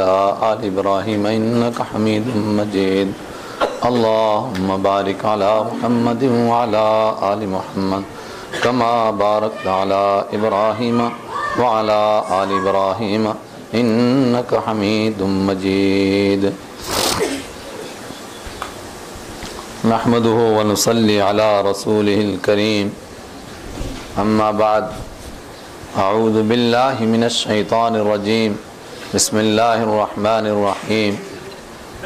وعلى آل إبراهيم إنك حميد مجيد اللهم بارك على محمد وعلى آل محمد كما باركت على إبراهيم وعلى آل إبراهيم إنك حميد مجيد نحمده ونصلي على رسوله الكريم أما بعد أعوذ بالله من الشيطان الرجيم بسم الله الرحمن الرحيم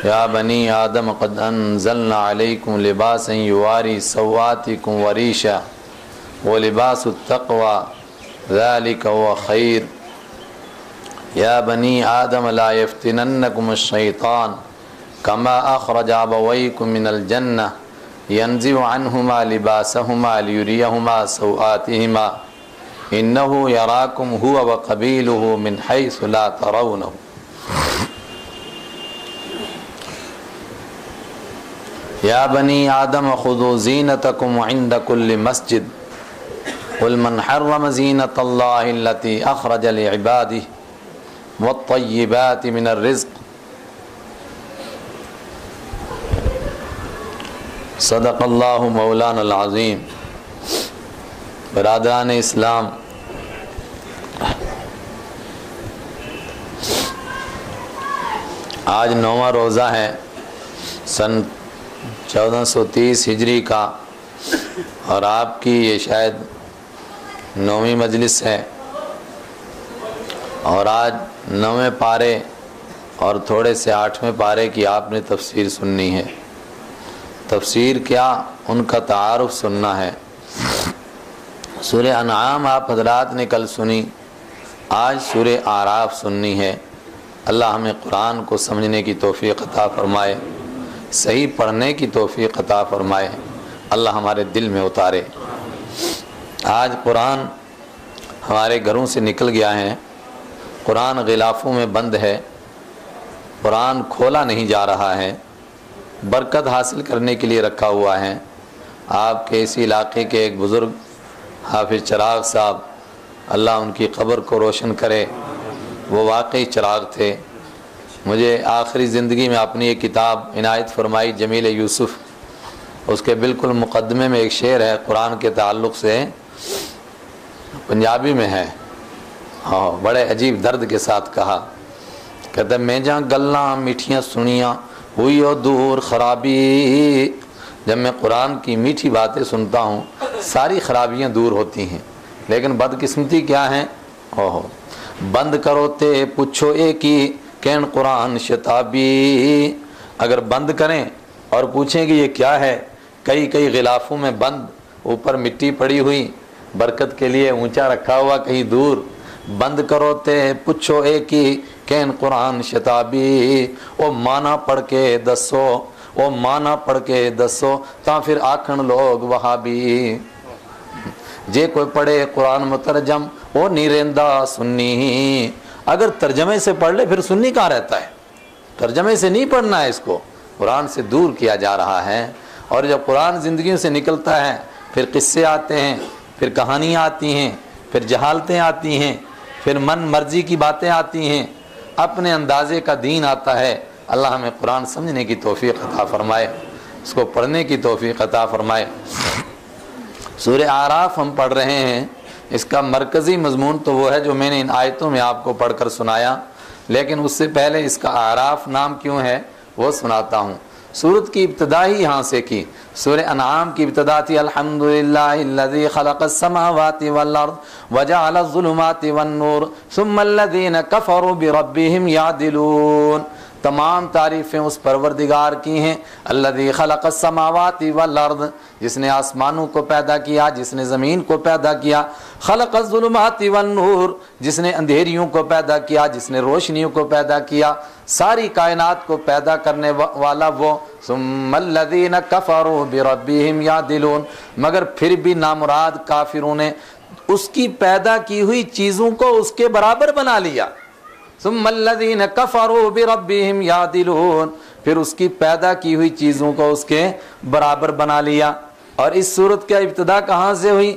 يا بني آدم قد أنزلنا عليكم لباسا يواري سوآتكم وريشا ولباس التقوى ذلك هو خير يا بني آدم لا يفتننكم الشيطان كما أخرج أبويكم من الجنة ينزع عنهما لباسهما ليريهما سوآتهما إنه يراكم هو وقبيله من حيث لا ترونه يا بني آدم خذوا زينتكم عند كل مسجد قل من حرم زينة الله التي أخرج لعباده والطيبات من الرزق صدق اللہ مولانا العظیم۔ برادران اسلام، آج 9واں روزہ ہے سن 1430 ہجری کا، اور آپ کی یہ شاید 9ویں مجلس ہے، اور آج 9ویں پارے اور تھوڑے سے 8ویں پارے کی آپ نے تفسیر سننی ہے۔ تفسیر کیا، ان کا تعارف سننا ہے۔ سورہ انعام آپ حضرات نے کل سنی، آج سورہ اعراف سننی ہے۔ اللہ ہمیں قرآن کو سمجھنے کی توفیق عطا فرمائے، صحیح پڑھنے کی توفیق عطا فرمائے، اللہ ہمارے دل میں اتارے۔ آج قرآن ہمارے گھروں سے نکل گیا ہے، قرآن غلافوں میں بند ہے، قرآن کھولا نہیں جا رہا ہے، برکت حاصل کرنے کے لیے رکھا ہوا ہے۔ آپ کے اسی علاقے کے ایک بزرگ حافظ چراغ صاحب، اللہ ان کی قبر کو روشن کرے، وہ واقعی چراغ تھے۔ مجھے آخری زندگی میں اپنی ایک کتاب عنایت فرمائی جمیل یوسف، اس کے بالکل مقدمے میں ایک شعر ہے قرآن کے تعلق سے، پنجابی میں ہے، ہاں بڑے عجیب درد کے ساتھ کہا، کہتا میں جہاں گلاں میٹھیاں سنیاں ہوئی اور دور خرابی، جب میں قرآن کی میٹھی باتیں سنتا ہوں ساری خرابیاں دور ہوتی ہیں، لیکن بدقسمتی کیا ہے، بند کرو تے پوچھو ایک ہی کین قرآن شتابی، اگر بند کریں اور پوچھیں کہ یہ کیا ہے، کئی غلافوں میں بند، اوپر مٹی پڑی ہوئی، برکت کے لیے اونچا رکھا ہوا کہیں دور، بند کرو تے پوچھو ایک ہی کین قرآن شتابی، او مانا پڑھ کے دسو، او مانا پڑھ کے دسو تا پھر آکھن لوگ وہابی، جے کوئی پڑھے قرآن مترجم او نہیں رہندا سنی، اگر ترجمے سے پڑھ لے پھر سنی کہاں رہتا ہے، ترجمے سے نہیں پڑھنا ہے، اس کو قرآن سے دور کیا جا رہا ہے۔ اور جب قرآن زندگیوں سے نکلتا ہے پھر قصے آتے ہیں، پھر کہانیاں آتی ہیں، پھر جہالتیں آتی ہیں، پھر من مرضی کی باتیں آتی ہیں، اپنے اندازے کا دین آتا ہے۔ اللہ ہمیں قرآن سمجھنے کی توفیق عطا فرمائے، اس کو پڑھنے کی توفیق عطا فرمائے۔ سورہ اعراف ہم پڑھ رہے ہیں، اس کا مرکزی مضمون تو وہ ہے جو میں نے ان آیتوں میں آپ کو پڑھ کر سنایا، لیکن اس سے پہلے اس کا اعراف نام کیوں ہے وہ سناتا ہوں۔ سورت کی ابتدا ہی یہاں سے کی، سورہ انعام کی ابتدا تھی الحمدللہ الذی خلق السماوات والارض وجعل الظلمات والنور ثم الذین کفروا بربہم یعدلون، تمام تعریفیں اس پروردگار کی ہیں الذی خلق السماوات والارض، جس نے آسمانوں کو پیدا کیا، جس نے زمین کو پیدا کیا، خلق الظلمات والنور، جس نے اندھیریوں کو پیدا کیا، جس نے روشنیوں کو پیدا کیا، ساری کائنات کو پیدا کرنے والا وہ، ثم الذین کفروا بربہم یعدلون، مگر پھر بھی نامراد کافروں نے اس کی پیدا کی ہوئی چیزوں کو اس کے برابر بنا لیا، ثم الذین کفروا بربہم یعدلون، پھر اس کی پیدا کی ہوئی چیزوں کو اس کے برابر بنا لیا۔ اور اس صورت کا ابتدا کہاں سے ہوئی؟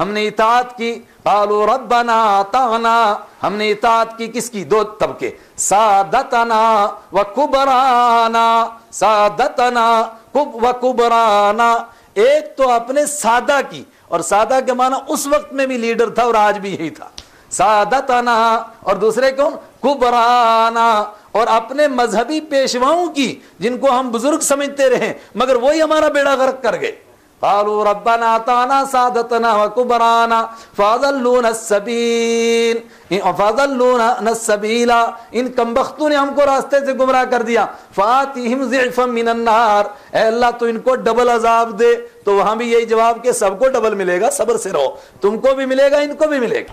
ہم نے اطاعت کی. قالوا ربنا اطعنا, ہم نے اطاعت کی کس کی؟ دو طبقے, سادتنا و کبرانا, سادتنا و کبرانا. ایک تو اپنے سادہ کی, اور سادہ کے معنی اس وقت میں بھی لیڈر تھا اور آج بھی یہی تھا, سادتنا, اور دوسرے کون؟ کبرانا, اور اپنے مذہبی پیشواؤں کی جن کو ہم بزرگ سمجھتے رہے مگر وہی ہمارا بیڑا غرق کر گئے. قالوا ربنا اطعنا سادتنا وكبرانا فاضلونا السبيل فاضلونا السبيل, ان کمبختوں نے ہم کو راستے سے گمراہ کر دیا. فاتihim ضعفا من النار, اے اللہ تو ان کو ڈبل عذاب دے. تو وہاں بھی یہی جواب کہ سب کو ڈبل ملے گا, صبر سے رہو, تم کو بھی ملے گا ان کو بھی ملے گا.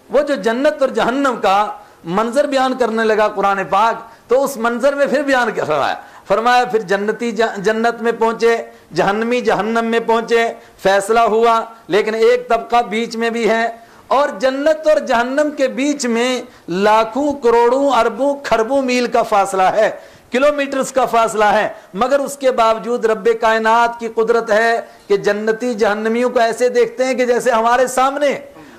وہ جو جنت اور جہنم کا منظر بیان کرنے لگا قرآن پاک, تو اس منظر میں پھر بیان کر رہا ہے. فرمایا پھر جنتی جنت میں پہنچے, جہنمی جہنم میں پہنچے, فیصلہ ہوا, لیکن ایک طبقہ بیچ میں بھی ہے, اور جنت اور جہنم کے بیچ میں لاکھوں کروڑوں اربوں کھربوں میل کا فاصلہ ہے, کلومیٹرز کا فاصلہ ہے. مگر اس کے باوجود رب کائنات کی قدرت ہے کہ جنتی جہنمیوں کو ایسے دیکھتے ہیں کہ جیسے ہمارے سامنے,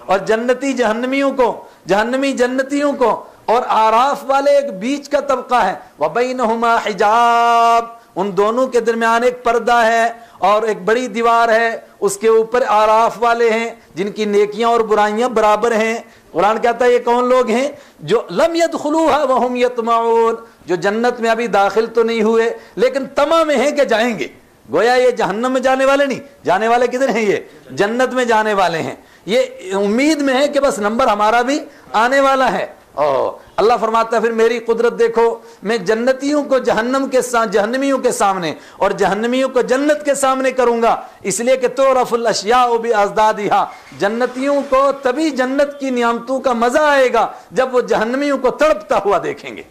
اور جنتی جہنمیوں کو, جہنمی جنتیوں کو, اور آراف والے ایک بیچ کا طبقہ ہے. وَبَيْنَهُمَا حِجَاب, ان دونوں کے درمیان ایک پردہ ہے اور ایک بڑی دیوار ہے, اس کے اوپر آراف والے ہیں جن کی نیکیاں اور برائیاں برابر ہیں. قرآن کہتا ہے یہ کون لوگ ہیں؟ جو لم يدخلوها وهم يطمعون, جو جنت میں ابھی داخل تو نہیں ہوئے لیکن طمع میں ہیں کہ جائیں گے. گویا یہ جہنم میں جانے والے نہیں, جانے والے کدھر ہیں؟ یہ جنت میں جانے والے ہیں. یہ امید میں ہے کہ بس نمبر ہمارا بھی آنے والا ہے. اللہ فرماتا ہے پھر میری قدرت دیکھو, میں جنتیوں کو جہنم کے جہنمیوں کے سامنے اور جہنمیوں کو جنت کے سامنے کروں گا, اس لیے کہ تعرف الاشیاء بازدادها, جنتیوں کو تبھی جنت کی نعمتوں کا مزہ آئے گا جب وہ جہنمیوں کو تڑپتا ہوا دیکھیں گے,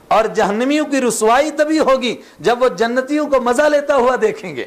اور جہنمیوں کی رسوائی تبھی ہوگی جب وہ جنتیوں کو مزہ لیتا ہوا دیکھیں گے.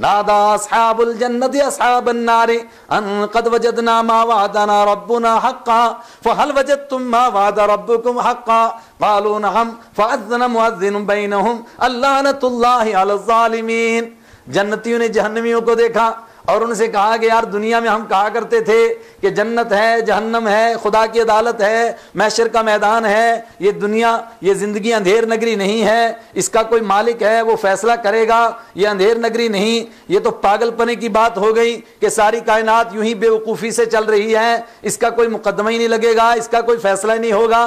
نادا اصحاب الجنت اصحاب النار ان قد وجدنا ما وعدنا ربنا حقا فهل وجدتم ما وعد ربكم حقا قالوا نعم فاذن مؤذن بينهم اللعنة الله على الظالمين. جنتیوں نے جہنمیوں کو دیکھا اور ان سے کہا کہ یار دنیا میں ہم کہا کرتے تھے کہ جنت ہے, جہنم ہے, خدا کی عدالت ہے, محشر کا میدان ہے, یہ دنیا, یہ زندگی اندھیر نگری نہیں ہے, اس کا کوئی مالک ہے وہ فیصلہ کرے گا, یہ اندھیر نگری نہیں. یہ تو پاگل پنے کی بات ہو گئی کہ ساری کائنات یوں ہی بے وقوفی سے چل رہی ہے, اس کا کوئی مقدمہ ہی نہیں لگے گا, اس کا کوئی فیصلہ ہی نہیں ہوگا.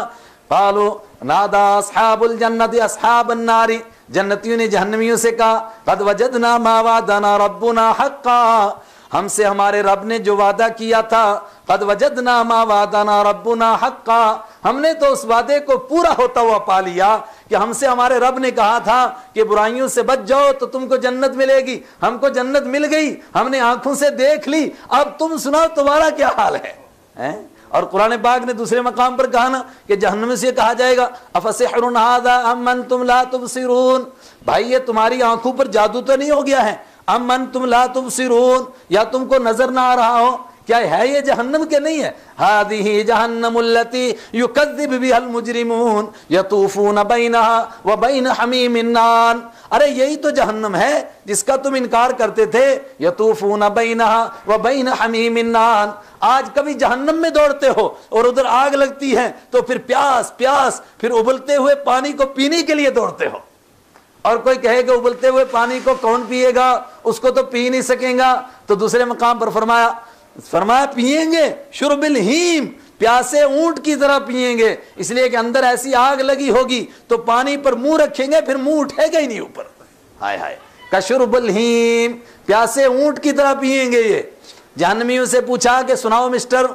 قالوا نادا اصحاب الجنت اصحاب النار, جنتیوں نے جہنمیوں سے کہا قد وجدنا ما وعدنا ربنا حقا, ہم سے ہمارے رب نے جو وعدہ کیا تھا, قد وجدنا ما وعدنا ربنا حقا, ہم نے تو اس وعدے کو پورا ہوتا ہوا پا لیا کہ ہم سے ہمارے رب نے کہا تھا کہ برائیوں سے بچ جاؤ تو تم کو جنت ملے گی, ہم کو جنت مل گئی, ہم نے آنکھوں سے دیکھ لی, اب تم سناؤ تمہارا کیا حال ہے. اور قرآن پاک نے دوسرے مقام پر کہا نا کہ جہنم سے کہا جائے گا افسحر ھذا ام انتم لا تبصرون, بھائی یہ تمہاری آنکھوں پر جادو تو نہیں ہو گیا ہے, ام انتم لا تبصرون, یا تم کو نظر نہ آ رہا ہو, کیا ہے یہ جہنم کے نہیں ہے؟ هذه جہنم التي يكذب بها المجرمون يطوفون بينها وبين حميم النار, ارے یہی تو جہنم ہے جس کا تم انکار کرتے تھے. یطوفون بینها وبین حمیم النار, آج کبھی جہنم میں دوڑتے ہو اور ادھر آگ لگتی ہے تو پھر پیاس پیاس, پھر ابلتے ہوئے پانی کو پینے کے لیے دوڑتے ہو. اور کوئی کہے کہ ابلتے ہوئے پانی کو کون پیے گا, اس کو تو پی نہیں سکیں گا. تو دوسرے مقام پر فرمایا پیئیں گے شرب الہیم, پیاسے اونٹ کی طرح پیئیں گے, اس لیے کہ اندر ایسی آگ لگی ہوگی تو پانی پر منہ رکھیں گے پھر منہ اٹھے گا ہی نہیں اوپر. ہائے ہائے, کشرب الہیم, پیاسے اونٹ کی طرح پیئیں گے. یہ جہنمیوں سے پوچھا کہ سناؤ مسٹر,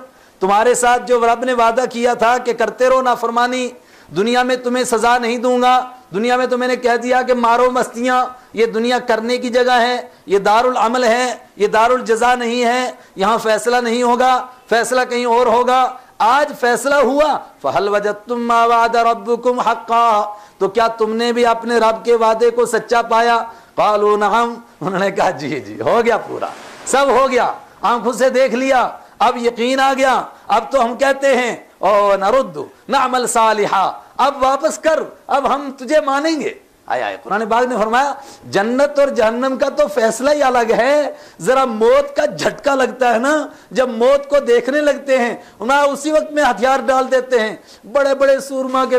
تمہارے ساتھ جو رب نے وعدہ کیا تھا کہ کرتے رہو نافرمانی, دنیا میں تمہیں سزا نہیں دوں گا, دنیا میں تو میں نے کہہ دیا کہ مارو مستیاں, یہ دنیا کرنے کی جگہ ہے, یہ دار العمل ہے, یہ دار الجزا نہیں ہے, یہاں فیصلہ نہیں ہوگا, فیصلہ کہیں اور ہوگا. آج فیصلہ ہوا, فہل وجدتم ما وعد ربکم حقا, تو کیا تم نے بھی اپنے رب کے وعدے کو سچا پایا؟ قالوا نعم, انہوں نے کہا جی جی ہو گیا, پورا سب ہو گیا, آنکھوں سے دیکھ لیا, اب یقین آ گیا, اب تو ہم کہتے ہیں او نرد نعمل صالحا, اب واپس کر, اب ہم تجھے مانیں گے. آیا ہے قرآن پاک نے فرمایا جنت اور جہنم کا تو فیصلہ ہی الگ ہے. ذرا موت کا جھٹکا لگتا ہے نا, جب موت کو دیکھنے لگتے ہیں اسی وقت میں ہتھیار ڈال دیتے ہیں, بڑے بڑے سورما کے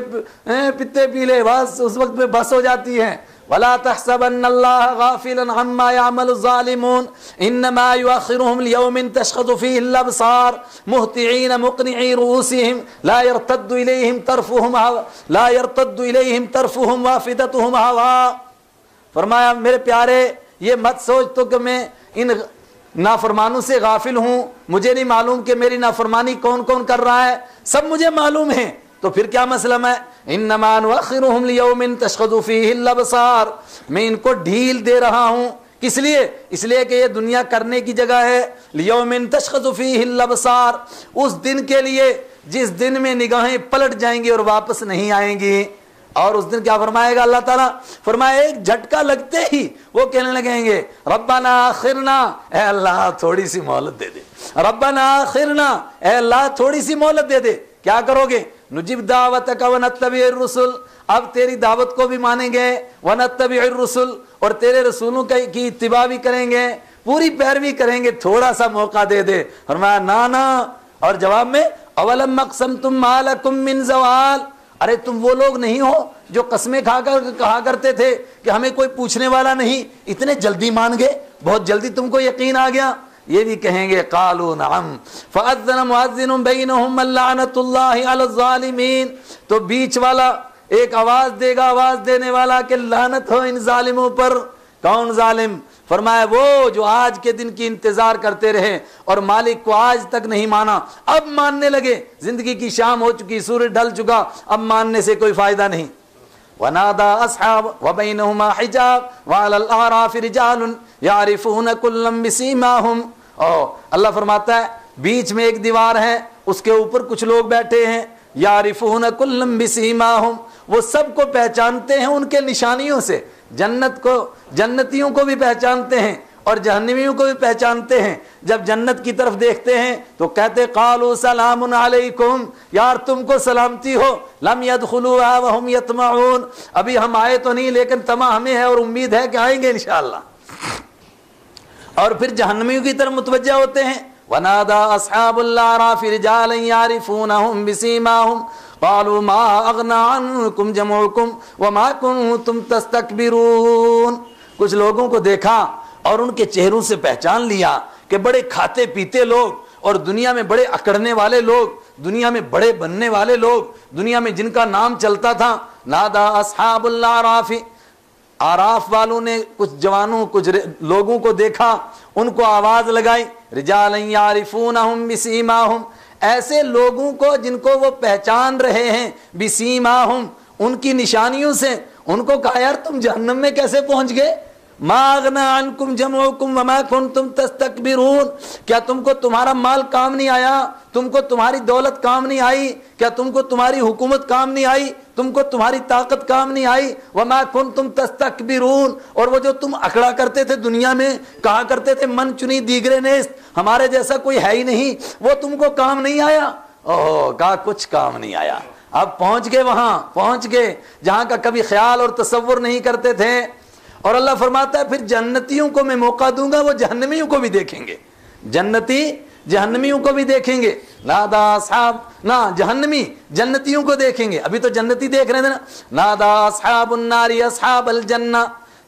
پتے پیلے, بس اس وقت میں بس ہو جاتی ہیں. وَلَا تَحْسَبَنَّ اللَّهَ غَافِلًا عَمَّا يَعْمَلُ الظَّالِمُونَ إِنَّمَا يُؤَخِّرُهُمْ لِيَوْمٍ تَشْخَصُ فِيهِ الْأَبْصَارُ مُهْطِعِينَ مُقْنِعِي رُءُوسِهِمْ لَا يَرْتَدُّ إِلَيْهِمْ طَرْفُهُمْ وَأَفْئِدَتُهُمْ هَوَاءٌ. فرمایا میرے پیارے یہ مت سوچ تو کہ میں ان نافرمانوں سے غافل ہوں, مجھے نہیں معلوم کہ میری نافرمانی کون کون کر رہا ہے, سب مجھے معلوم ہے. تو پھر کیا مسئلہ ہے؟ انما نؤخرهم ليوم تشخص فيه الابصار, میں ان کو ڈھیل دے رہا ہوں. کس لیے؟ اس لیے کہ یہ دنیا کرنے کی جگہ ہے. لیوم تشخص فيه الابصار, اس دن کے لیے جس دن میں نگاہیں پلٹ جائیں گی اور واپس نہیں آئیں گی. اور اس دن کیا فرمائے گا اللہ تعالیٰ؟ فرمایا ایک جھٹکا لگتے ہی وہ کہنے لگیں گے ربنا آخرنا, اے اللہ تھوڑی سی مہلت دے دے, ربنا آخرنا, اے اللہ تھوڑی سی مہلت دے دے. کیا کرو گے؟ نجیب دعوتک ونتبع الرسل, اب تیری دعوت کو بھی مانیں گے, ونتبع الرسل, اور تیرے رسولوں کی اتباع بھی کریں گے, پوری پیروی کریں گے, تھوڑا سا موقع دے دے. فرمایا نا. اور جواب میں اولم اقسمتم ما لکم من زوال, ارے تم وہ لوگ نہیں ہو جو قسمیں کھا کر کہا کرتے تھے کہ ہمیں کوئی پوچھنے والا نہیں, اتنے جلدی مان گئے, بہت جلدی تم کو یقین آ گیا. یہ بھی کہیں گے قالوا نعم فاذن مؤذن بینہم لعنۃ اللہ علی الظالمین, تو بیچ والا ایک آواز دے گا, آواز دینے والا کہ لعنت ہو ان ظالموں پر. کون ظالم؟ فرمایا وہ جو آج کے دن کی انتظار کرتے رہے اور مالک کو آج تک نہیں مانا, اب ماننے لگے. زندگی کی شام ہو چکی, سورج ڈھل چکا, اب ماننے سے کوئی فائدہ نہیں. ونادى أصحاب وبينهما حجاب وعلى الأعراف رجال يعرفون كلا بسيماهم. اللہ فرماتا ہے بیچ میں ایک دیوار ہے, اس کے اوپر کچھ لوگ بیٹھے ہیں, يعرفون كلا بسيماهم, وہ سب کو پہچانتے ہیں ان کے نشانیوں سے. جنتیوں کو بھی پہچانتے ہیں اور جہنمیوں کو بھی پہچانتے ہیں. جب جنت کی طرف دیکھتے ہیں تو کہتے قالوا سلام علیکم, یار تم کو سلامتی ہو. لم يدخلوها وهم يطمعون, ابھی ہم آئے تو نہیں لیکن طمع ہمیں ہے اور امید ہے کہ آئیں گے انشاءاللہ. اور پھر جہنمیوں کی طرف متوجہ ہوتے ہیں. ونادى اصحاب الاعراف رجالا يعرفونهم بسيماهم قالوا ما اغنى عنكم جمعكم وما كنتم تستكبرون. کچھ لوگوں کو دیکھا اور ان کے چہروں سے پہچان لیا کہ بڑے کھاتے پیتے لوگ اور دنیا میں بڑے اکڑنے والے لوگ, دنیا میں بڑے بننے والے لوگ, دنیا میں جن کا نام چلتا تھا. نادا اصحاب الاعراف, آراف والوں نے کچھ جوانوں کچھ لوگوں کو دیکھا, ان کو آواز لگائی. رجالا یعرفونہم بسیماہم, ایسے لوگوں کو جن کو وہ پہچان رہے ہیں, بسیماہم, ان کی نشانیوں سے. ان کو کہا یار تم جہنم میں کیسے پہنچ گئے؟ ما اغنى عنكم جمعكم وما كنتم تستكبرون, کیا تم کو تمہارا مال کام نہیں آیا, تم کو تمہاری دولت کام نہیں آئی, کیا تم کو تمہاری حکومت کام نہیں آئی, تم کو تمہاری طاقت کام نہیں آئی. وما كنتم تستكبرون, اور وہ جو تم اکڑا کرتے تھے دنیا میں, کہا کرتے تھے من چنی دیگرے نیست, ہمارے جیسا کوئی ہے ہی نہیں, وہ تم کو کام نہیں آیا. کہا کچھ کام نہیں آیا. اب پہنچ گئے, وہاں پہنچ گئے جہاں کا کبھی خیال اور تصور نہیں کرتے تھے. اور اللہ فرماتا ہے پھر جنتیوں کو میں موقع دوں گا, وہ جہنمیوں کو بھی دیکھیں گے. جنتی جہنمیوں کو بھی دیکھیں گے. نادا اصحاب, نہ جہنمی جنتیوں کو دیکھیں گے. ابھی تو جنتی دیکھ رہے تھے نا. نادا اصحاب النار اصحاب الجنہ,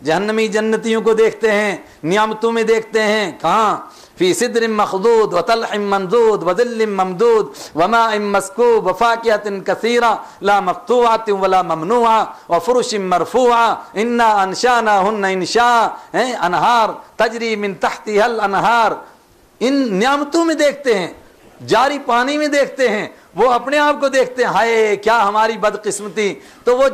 جہنمی جنتیوں کو دیکھتے ہیں, نعمتوں میں دیکھتے ہیں. کہاں؟ فی صدر مخضود وطلح منضود وظل ممدود وماء مسکوب وفاکہۃ کثیرہ لا مقطوعۃ ولا ممنوعہ وفرش مرفوعہ انا انشاناہن انشاء, انہار تجری من تحتها الانہار. ان نعمتوں میں دیکھتے ہیں, جاری پانی میں دیکھتے ہیں, وہ اپنے آپ کو دیکھتے ہیں, ہائے کیا ہماری بدقسمتی. تو وہ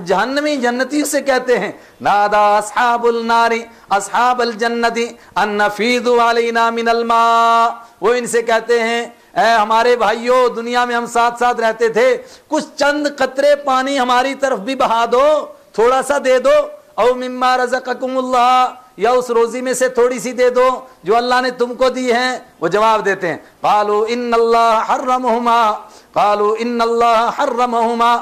جہنمی جنتی سے کہتے ہیں نادا اصحاب النار اصحاب الجنت ان نفیضوا علینا من الماء, وہ ان سے کہتے ہیں اے ہمارے بھائیو, دنیا میں ہم ساتھ ساتھ رہتے تھے, کچھ چند قطرے پانی ہماری طرف بھی بہا دو, تھوڑا سا دے دو. او مما رزقکم اللہ, یا اس روزی میں سے تھوڑی سی دے دو جو اللہ نے تم کو دی ہے. وہ جواب دیتے ہیں قالوا ان اللہ حرمہما, قالوا ان اللہ حرمہما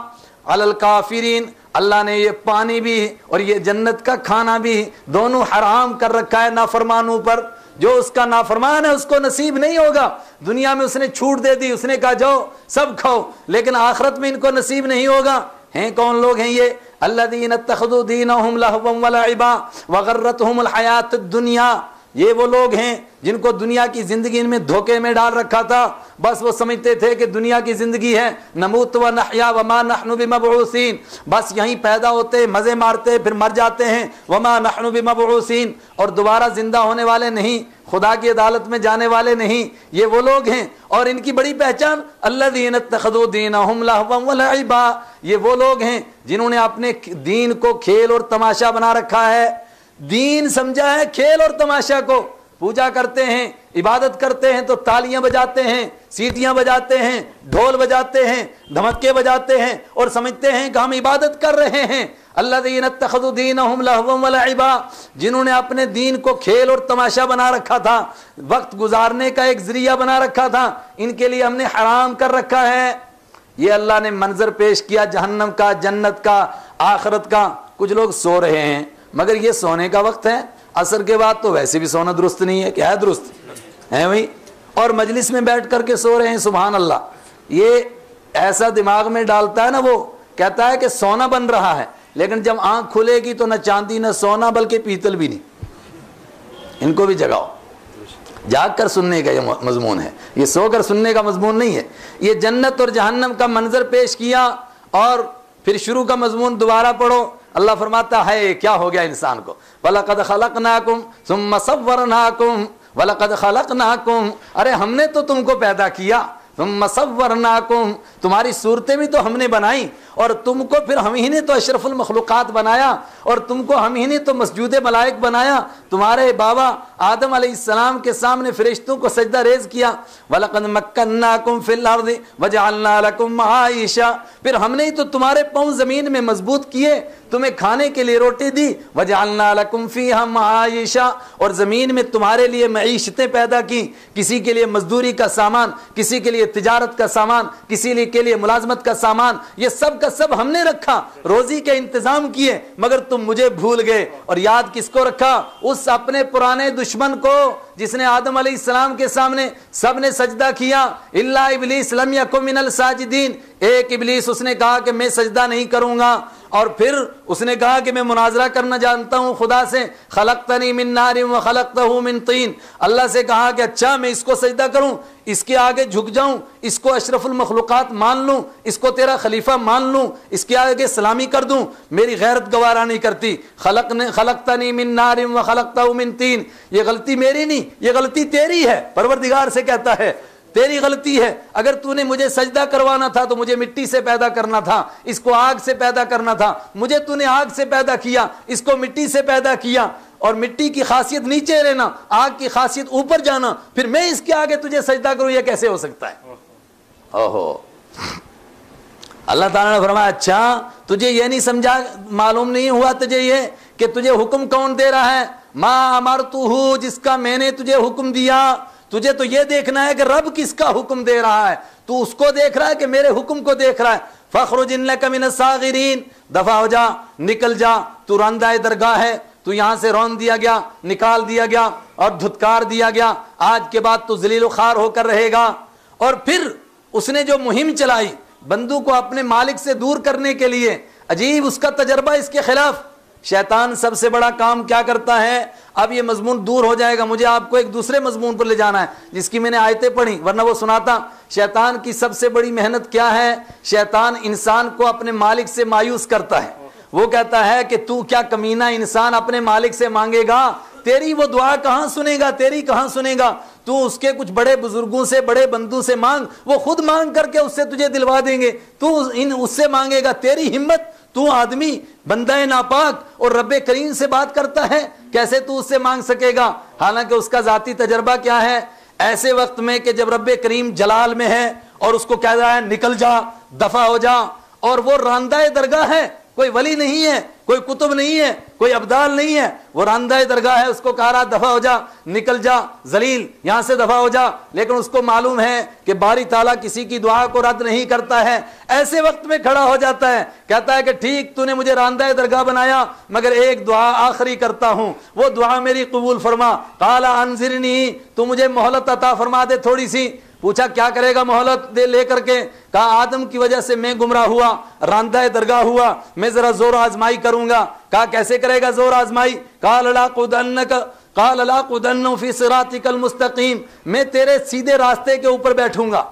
علی الکافرین, اللہ نے یہ پانی بھی اور یہ جنت کا کھانا بھی دونوں حرام کر رکھا ہے نافرمانوں پر. جو اس کا نافرمان ہے اس کو نصیب نہیں ہوگا. دنیا میں اس نے چھوٹ دے دی, اس نے کہا جاؤ سب کھاؤ, لیکن آخرت میں ان کو نصیب نہیں ہوگا. ہیں کون لوگ ہیں یہ؟ الذین اتخذوا دینہم لہوا ولعبا وغرتہم الحیات الدنیا. یہ وہ لوگ ہیں جن کو دنیا کی زندگی میں دھوکے میں ڈال رکھا تھا. بس وہ سمجھتے تھے کہ دنیا کی زندگی ہے, نموت و نحیا وما نحن بمبعوثین, بس یہیں پیدا ہوتے مزے مارتے پھر مر جاتے ہیں. وما نحن بمبعوثین, اور دوبارہ زندہ ہونے والے نہیں, خدا کی عدالت میں جانے والے نہیں. یہ وہ لوگ ہیں, اور ان کی بڑی پہچان الذین اتخذوا دینہم لہوا ولعبا, یہ وہ لوگ ہیں جنہوں نے اپنے دین کو کھیل اور تماشا بنا رکھا ہے. دین سمجھا ہے کھیل اور تماشا کو. پوجا کرتے ہیں, عبادت کرتے ہیں تو تالیاں بجاتے ہیں, سیٹیاں بجاتے ہیں, ڈھول بجاتے ہیں, دھمکے بجاتے ہیں اور سمجھتے ہیں کہ ہم عبادت کر رہے ہیں. الذین اتخذوا دینہم لہوا ولعبا, جنہوں نے اپنے دین کو کھیل اور تماشا بنا رکھا تھا, وقت گزارنے کا ایک ذریعہ بنا رکھا تھا, ان کے لیے ہم نے حرام کر رکھا ہے. یہ اللہ نے منظر پیش کیا جہنم کا, جنت کا, آخرت کا. کچھ لوگ سو رہے ہیں, مگر یہ سونے کا وقت ہے, عصر کے بعد تو ویسے بھی سونا درست نہیں ہے. کیا ہے درست ہے بھائی؟ اور مجلس میں بیٹھ کر کے سو رہے ہیں. سبحان اللہ. یہ ایسا دماغ میں ڈالتا ہے نا, وہ کہتا ہے کہ سونا بن رہا ہے, لیکن جب آنکھ کھلے گی تو نہ چاندی نہ سونا بلکہ پیتل بھی نہیں. ان کو بھی جگاؤ. جاگ کر سننے کا یہ مضمون ہے, یہ سو کر سننے کا مضمون نہیں ہے. یہ جنت اور جہنم کا منظر پیش کیا اور پھر شروع کا مضمون دوبارہ پڑھو. اللہ فرماتا ہے کیا ہو گیا انسان کو, وَلَقَدْ خَلَقْنَاكُمْ ثُمَّ صَوَّرْنَاكُمْ وَلَقَدْ خَلَقْنَاكُمْ, ارے ہم نے تو تم کو پیدا کیا, ثُمَّ صَوَّرْنَاكُمْ, تمہاری صورتیں بھی تو ہم نے بنائی, اور تم کو پھر ہم ہی نے تو اشرف المخلوقات بنایا, اور تم کو ہم ہی نے تو مسجود ملائک بنایا. تمہارے بابا آدم علیہ السلام کے سامنے فرشتوں کو سجدہ ریز کیا. وَلَقَدْ مَكَّنَّاكُمْ فِي الْأَرْضِ وَجَعَلْنَا لَكُمْ مَعَائِشَ, پھر ہم نے تو تمہارے پاؤں زمین میں مضبوط کیے, تمہیں کھانے کے لیے روٹی دی. وَجَعَلْنَا لَكُمْ فِيهَا مَعَائِشَ, اور زمین میں تمہارے لیے معیشتیں پیدا کی, کسی کے لیے مزدوری کا سامان, کسی کے لیے تجارت کا سامان, کسی کے لیے ملازمت کا سامان, یہ سب کا سب ہم نے رکھا, روزی کے انتظام کیے, مگر تم مجھے بھول گئے. اور یاد کس کو رکھا؟ اس اپنے پرانے دشمن کو جس نے آدم علیہ السلام کے سامنے سب نے سجدہ کیا, الا ابلیس لم یکن من الساجدین, ایک ابلیس اس نے کہا کہ میں سجدہ نہیں کروں گا, اور پھر اس نے کہا کہ میں مناظرہ کرنا جانتا ہوں خدا سے. خلقتنی من نار وخلقتہ من طین, اللہ سے کہا کہ اچھا میں اس کو سجدہ کروں, اس کے آگے جھک جاؤں, اس کو اشرف المخلوقات مان لوں, اس کو تیرا خلیفہ مان لوں, اس کے آگے سلامی کر دوں, میری غیرت گوارا نہیں کرتی. خلقتنی من نار وخلقتہ من طین, یہ غلطی میری نہیں, یہ غلطی تیری ہے. پروردگار سے کہتا ہے تیری غلطی ہے, اگر تو نے مجھے سجدہ کروانا تھا تو مجھے مٹی سے پیدا کرنا تھا, اس کو آگ سے پیدا کرنا تھا, مجھے تو نے آگ سے پیدا کیا, اس کو مٹی سے پیدا کیا, اور مٹی کی خاصیت نیچے رہنا, آگ کی خاصیت اوپر جانا, پھر میں اس کے آگے تجھے سجدہ کروں, یہ کیسے ہو سکتا ہے؟ اوہو. اللہ تعالیٰ نے فرمایا اچھا تجھے یہ نہیں سمجھا, معلوم نہیں ہوا تجھے یہ کہ تجھے حکم کون دے رہا ہے؟ ما امرتہ, جس کا میں نے تجھے حکم دیا. تجھے تو یہ دیکھنا ہے کہ رب کس کا حکم دے رہا ہے, تو اس کو دیکھ رہا ہے کہ میرے حکم کو دیکھ رہا ہے. فخرج انک من الصاغرین, دفع ہو جا, نکل جا, تو راندہ درگاہ ہے, تو یہاں سے رون دیا گیا, نکال دیا گیا اور دھتکار دیا گیا, آج کے بعد تو ذلیل و خوار ہو کر رہے گا. اور پھر اس نے جو مہم چلائی بندوں کو اپنے مالک سے دور کرنے کے لیے, عجیب اس کا تجربہ اس کے خلاف. شیطان سب سے بڑا کام کیا کرتا ہے؟ اب یہ مضمون دور ہو جائے گا, مجھے آپ کو ایک دوسرے مضمون پر لے جانا ہے جس کی میں نے آیتیں پڑھی, ورنہ وہ سناتا. شیطان کی سب سے بڑی محنت کیا ہے؟ شیطان انسان کو اپنے مالک سے مایوس کرتا ہے. وہ کہتا ہے کہ تو کیا کمینہ انسان اپنے مالک سے مانگے گا, تیری وہ دعا کہاں سنے گا, تیری کہاں سنے گا. تو اس کے کچھ بڑے بزرگوں سے, بڑے بندوں سے مانگ, وہ خود مانگ کر کے اس سے تجھے دلوا دیں گے. تو اس سے مانگے گا, تیری ہمت, تو آدمی بندہ ناپاک اور رب کریم سے بات کرتا ہے, کیسے تو اس سے مانگ سکے گا؟ حالانکہ اس کا ذاتی تجربہ کیا ہے؟ ایسے وقت میں کہ جب رب کریم جلال میں ہے اور اس کو کہہ رہا ہے نکل جا, دفع ہو جا, اور وہ راندہ درگاہ ہے, کوئی ولی نہیں ہے, کوئی کتب نہیں ہے, کوئی ابدال نہیں ہے, وہ راندہ درگاہ ہے, اس کو کہا رہا دفع ہو جا, نکل جا ذلیل, یہاں سے دفع ہو جا, لیکن اس کو معلوم ہے کہ باری تعالیٰ کسی کی دعا کو رد نہیں کرتا ہے. ایسے وقت میں کھڑا ہو جاتا ہے, کہتا ہے کہ ٹھیک تو نے مجھے راندہ درگاہ بنایا, مگر ایک دعا آخری کرتا ہوں, وہ دعا میری قبول فرما. قال انظرنی, تو مجھے مہلت عطا فرما دے تھوڑی سی. پوچھا کیا کرے گا مہلت دے لے کر کے؟ کہا آدم کی وجہ سے میں گمراہ ہوا, راندہ درگاہ ہوا, میں ذرا زور آزمائی کروں گا. کہا کیسے کرے گا زور آزمائی؟ قال لا قدن فی صراطک المستقیم, میں تیرے سیدھے راستے کے اوپر بیٹھوں گا.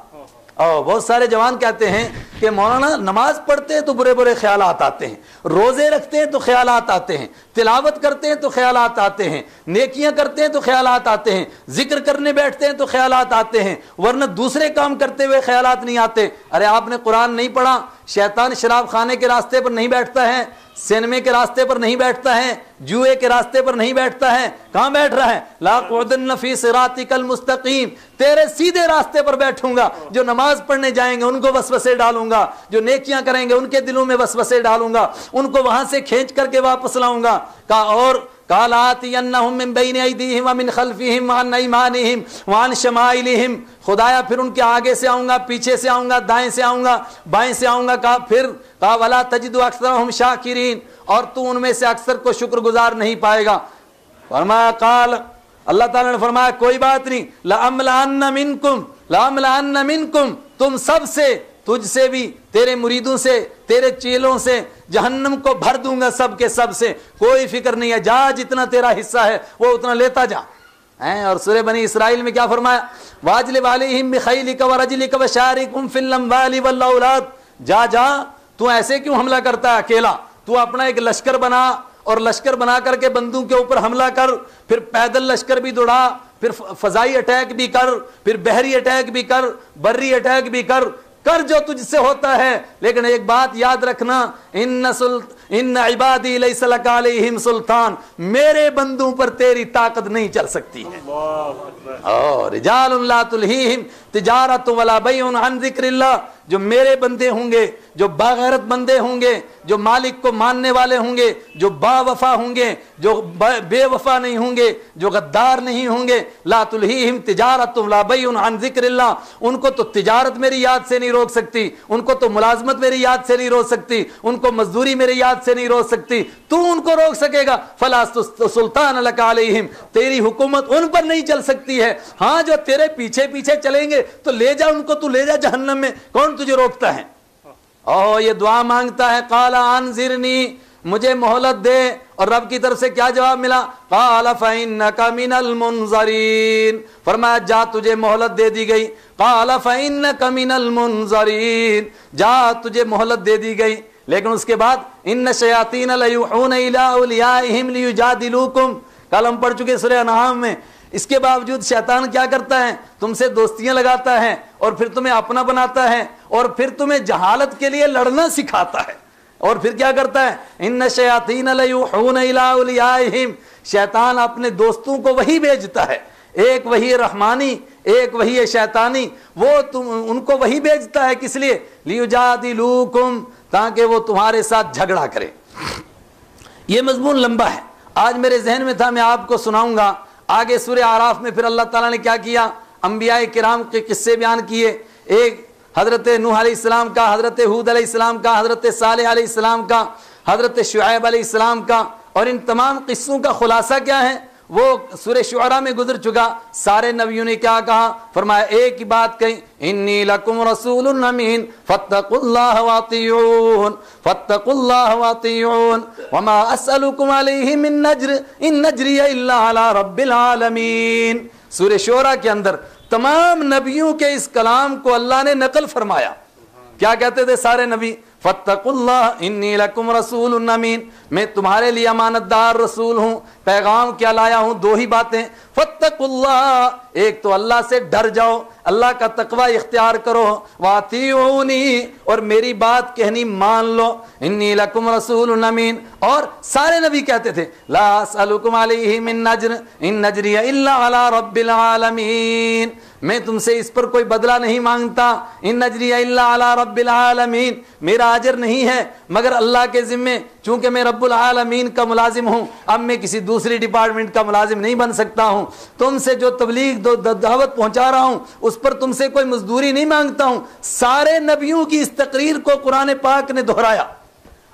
اور بہت سارے جوان کہتے ہیں کہ مولانا نماز پڑھتے ہیں تو برے برے خیالات آتے ہیں, روزے رکھتے ہیں تو خیالات آتے ہیں, تلاوت کرتے ہیں تو خیالات آتے ہیں, نیکیاں کرتے ہیں تو خیالات آتے ہیں, ذکر کرنے بیٹھتے ہیں تو خیالات آتے ہیں, ورنہ دوسرے کام کرتے ہوئے خیالات نہیں آتے. ارے آپ نے قرآن نہیں پڑھا, شیطان شراب خانے کے راستے پر نہیں بیٹھتا ہے, سینمے کے راستے پر نہیں بیٹھتا ہے, جوئے کے راستے پر نہیں بیٹھتا ہے, کہاں بیٹھ رہا ہے؟ لاقعدن فی صراطک المستقیم, تیرے سیدھے راستے پر بیٹھوں گا. جو نماز پڑھنے جائیں گے ان کو وسوسے ڈالوں گا, جو نیکیاں کریں گے ان کے دلوں میں وسوسے ڈالوں گا, ان کو وہاں سے کھینچ کر کے واپس لاؤں گا. کہا اور قال آتینہم من بین ایدیہم ومن خلفہم وعن ایمانہم وعن شمائلہم, خدایا پھر ان کے آگے سے آؤں گا, پیچھے سے آؤں گا, دائیں سے آؤں گا, بائیں سے آؤں گا. کہا پھر کہا ولا تجد اکثرہم شاکرین, اور تو ان میں سے اکثر کو شکر گزار نہیں پائے گا. فرمایا قال, اللہ تعالیٰ نے فرمایا کوئی بات نہیں, لَأَمْلَأَنَّ مِنْكُمْ, تم سب سے, تجھ سے بھی, تیرے مریدوں سے, تیرے چیلوں سے جہنم کو بھر دوں گا, سب کے سب سے, کوئی فکر نہیں ہے, جا جتنا تیرا حصہ ہے وہ اتنا لیتا جا. اور سورہ بنی اسرائیل میں کیا فرمایا؟ وَاجْلِبْ عَلَيْهِمْ بِخَيْلِكَ وَرَجْلِكَ وَشَارِكْهُمْ فِي الْأَمْوَالِ وَالْأَوْلَادِ, جا تو ایسے کیوں حملہ کرتا ہے اکیلا؟ تو اپنا ایک لشکر بنا, اور لشکر بنا کر کے بندوں کے اوپر حملہ کر, پھر پیدل لشکر بھی دوڑا, پھر فضائی اٹیک بھی کر, پھر بحری اٹیک بھی کر, بری اٹیک بھی کر جو تجھ سے ہوتا ہے. لیکن ایک بات یاد رکھنا, ان عبادی لیس لک علیہم سلطان, میرے بندوں پر تیری طاقت نہیں چل سکتی ہے. اور رجال لا تلہیہم تجارت ولا بیع عن ذکر اللہ, جو میرے بندے ہوں گے, جو باغیرت بندے ہوں گے, جو مالک کو ماننے والے ہوں گے, جو با وفا ہوں گے, جو بے وفا نہیں ہوں گے, جو غدار نہیں ہوں گے, لا تلہیہم تجارت ولا بیع عن ذکر اللہ, ان کو تو تجارت میری یاد سے نہیں روک سکتی, ان کو تو ملازمت میری یاد سے نہیں روک سکتی, ان کو مزدوری میری یاد سے نہیں روک سکتی, تو ان کو روک سکے گا؟ فلا سلطان لک علیہم, تیری حکومت ان پر نہیں چل سکتی ہے. ہاں جو تیرے پیچھے پیچھے چلیں گے تو لے جا ان کو, تو لے جا جہنم میں, کون تجھے روکتا ہے؟ یہ دعا مانگتا ہے, قال انظرنی, مجھے مہلت دے. اور رب کی طرف سے کیا جواب ملا؟ قال فإنک من المنظرین, فرمایا جا تجھے مہلت دے دی گئی. قال فإنک من المنظرین, جا تجھے مہلت دے دی گئی. لیکن اس کے بعد ان الشیاطین لیوحون الی اولیائہم لیجادلوکم, کل ہم پڑھ چکے سورہ انعام میں. اس کے باوجود شیطان کیا کرتا ہے؟ تم سے دوستیاں لگاتا ہے, اور پھر تمہیں اپنا بناتا ہے, اور پھر تمہیں جہالت کے لیے لڑنا سکھاتا ہے. اور پھر کیا کرتا ہے؟ ان الشیاطین لیوحون الی اولیائہم, شیطان اپنے دوستوں کو وہی بھیجتا ہے, ایک وہی رحمانی, ایک وہی شیطانی, وہ ان کو وہی بھیجتا ہے. کس لیے؟ لیجادلوکم, تاکہ وہ تمہارے ساتھ جھگڑا کرے. یہ مضمون لمبا ہے, آج میرے ذہن میں تھا, میں آپ کو سناؤں گا. آگے سورہ اعراف میں پھر اللہ تعالیٰ نے کیا کیا؟ انبیاء کرام کے قصے بیان کیے. ایک حضرت نوح علیہ السلام کا, حضرت ہود علیہ السلام کا, حضرت صالح علیہ السلام کا, حضرت شعیب علیہ السلام کا. اور ان تمام قصوں کا خلاصہ کیا ہے وہ سورہ شعراء میں گزر چکا. سارے نبیوں نے کیا کہا؟ فرمایا ایک ہی بات کہی, انی لکم رسول امین فاتقوا اللہ واطیعون, فاتقوا اللہ واطیعون, وما اسألکم علیہ من نجر ان نجری الا علی رب العالمین. سورہ شعراء کے اندر تمام نبیوں کے اس کلام کو اللہ نے نقل فرمایا. کیا کہتے تھے سارے نبی؟ فاتقوا اللہ انی لکم رسول امین, میں تمہارے لیے امانت دار رسول ہوں. پیغام کیا لایا ہوں؟ دو ہی باتیں, فاتقوا اللہ، ایک تو اللہ سے ڈر جاؤ، اللہ کا تقوی اختیار کرو، واطیعونی، اور میری بات کہنی مان لو، انی لکم رسول امین۔ اور سارے نبی کہتے تھے لا اسألکم علیہ من اجر ان اجری الا علی رب العالمین، میں تم سے اس پر کوئی بدلہ نہیں مانگتا، ان اجری الا علی رب العالمین، میرا اجر نہیں ہے مگر اللہ کے ذمے، چونکہ میں رب العالمین کا ملازم ہوں، اب میں کسی دوسری ڈپارٹمنٹ کا ملازم نہیں بن سکتا ہوں، تم سے جو تبلیغ دعوت پہنچا رہا ہوں اس پر تم سے کوئی مزدوری نہیں مانگتا ہوں۔ سارے نبیوں کی اس تقریر کو قرآن پاک نے دہرایا،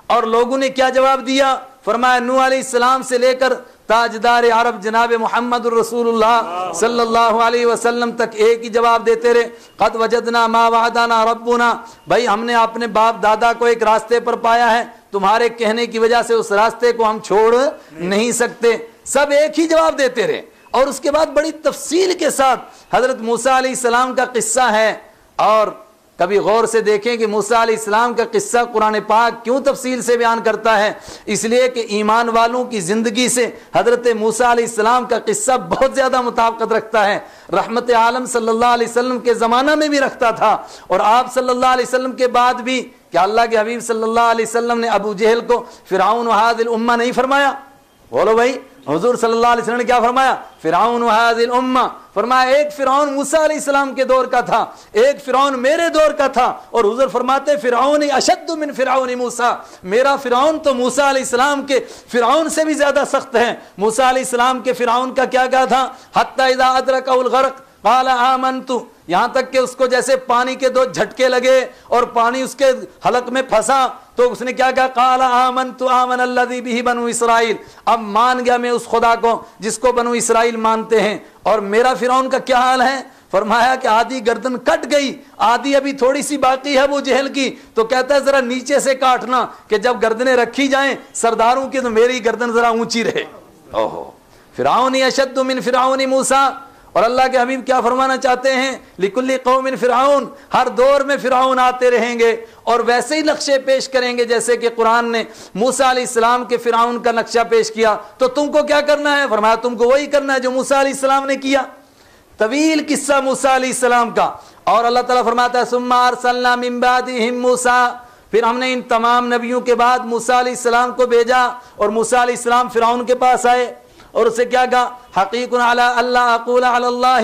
اور لوگوں نے کیا جواب دیا؟ فرمایا نوح علیہ السلام سے لے کر تاجدار عرب جناب محمد الرسول اللہ صلی اللہ علیہ وسلم تک ایک ہی جواب دیتے رہے، قد وجدنا ما وعدنا ربنا، بھائی ہم نے اپنے باپ دادا کو ایک راستے پر پایا ہے، تمہارے کہنے کی وجہ سے اس راستے کو ہم چھوڑ نہیں سکتے۔ سب ایک ہی جواب دیتے رہے، اور اس کے بعد بڑی تفصیل کے ساتھ حضرت موسیٰ علیہ السلام کا قصہ ہے، اور کبھی غور سے دیکھیں کہ موسیٰ علیہ السلام کا قصہ قرآن پاک کیوں تفصیل سے بیان کرتا ہے، اس لیے کہ ایمان والوں کی زندگی سے حضرت موسیٰ علیہ السلام کا قصہ بہت زیادہ مطابقت رکھتا ہے، رحمت عالم صلی اللہ علیہ وسلم کے زمانہ میں بھی رکھتا تھا، اور آپ صلی اللہ علیہ وسلم کے بعد بھی کہ اللہ کے حبیب صلی اللہ علیہ وسلم نے ابو جہل کو فرعون وہذہ الامہ نہیں فرمایا؟ بولو بھائی، حضور صلی اللہ علیہ وسلم نے کیا فرمایا؟ فرعون وہذہ الامہ، فرمایا ایک فرعون موسیٰ علیہ السلام کے دور کا تھا، ایک فرعون میرے دور کا تھا، اور حضور فرماتے فرعون اشد من فرعون موسیٰ، میرا فرعون تو موسیٰ علیہ السلام کے فرعون سے بھی زیادہ سخت ہے۔ موسیٰ علیہ السلام کے فرعون کا کیا کہا تھا؟ حتی اذا ادرکہ الغرق قال آمنت، یہاں تک کہ اس کو جیسے پانی کے دو جھٹکے لگے اور پانی اس کے حلق میں پھنسا تو اس نے کیا کہا؟ قال آمنت آمن الذی بہ بنو اسرائیل، اب مان گیا میں اس خدا کو جس کو بنو اسرائیل مانتے ہیں۔ اور میرا فرعون کا کیا حال ہے؟ فرمایا کہ آدھی گردن کٹ گئی، آدھی ابھی تھوڑی سی باقی ہے ابو جہل کی، تو کہتا ہے ذرا نیچے سے کاٹنا کہ جب گردنیں رکھی جائیں سرداروں کی تو میری گردن ذرا اونچی رہے۔ اوہو، فرعون اشد من فرعون موسیٰ۔ اور اللہ کے حبیب کیا فرمانا چاہتے ہیں؟ لکل قوم فرعون، ہر دور میں فرعون آتے رہیں گے، اور ویسے ہی نقشے پیش کریں گے جیسے کہ قرآن نے موسیٰ علیہ السلام کے فرعون کا نقشہ پیش کیا، تو تم کو کیا کرنا ہے؟ فرمایا تم کو وہی کرنا ہے جو موسیٰ علیہ السلام نے کیا۔ طویل قصہ موسیٰ علیہ السلام کا، اور اللہ تعالیٰ فرماتا ہے ثم ارسلنا من بعدہم موسیٰ، پھر ہم نے ان تمام نبیوں کے بعد موسیٰ علیہ السلام کو بھیجا، اور موسیٰ علیہ السلام فرعون کے پاس آئے اور اسے کیا کہا؟ حقیق علی اللہ اقول علی اللہ،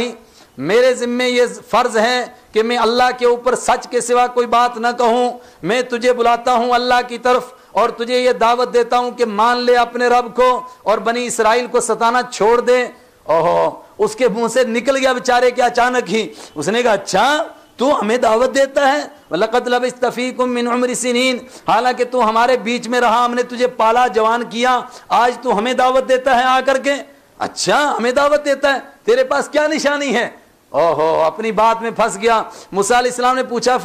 میرے ذمے یہ فرض ہے کہ میں اللہ کے اوپر سچ کے سوا کوئی بات نہ کہوں، میں تجھے بلاتا ہوں اللہ کی طرف اور تجھے یہ دعوت دیتا ہوں کہ مان لے اپنے رب کو اور بنی اسرائیل کو ستانا چھوڑ دے۔ اوہو، اس کے منہ سے نکل گیا بیچارے کے اچانک ہی، اس نے کہا اچھا تو ہمیں دعوت دیتا ہے؟ وَلَقَدْ لَبِثْتَ فِيكُم مِّنْ عُمْرِ سِنِينَ، حالانکہ تو ہمارے بیچ میں رہا، ہم نے تجھے پالا جوان کیا، آج تو ہمیں دعوت دیتا ہے آ کر کے؟ اچھا ہمیں دعوت دیتا ہے، تیرے پاس کیا نشانی ہے؟ اوہو، اپنی بات میں پھنس گیا۔ موسیٰ علیہ السلام نے پوچھا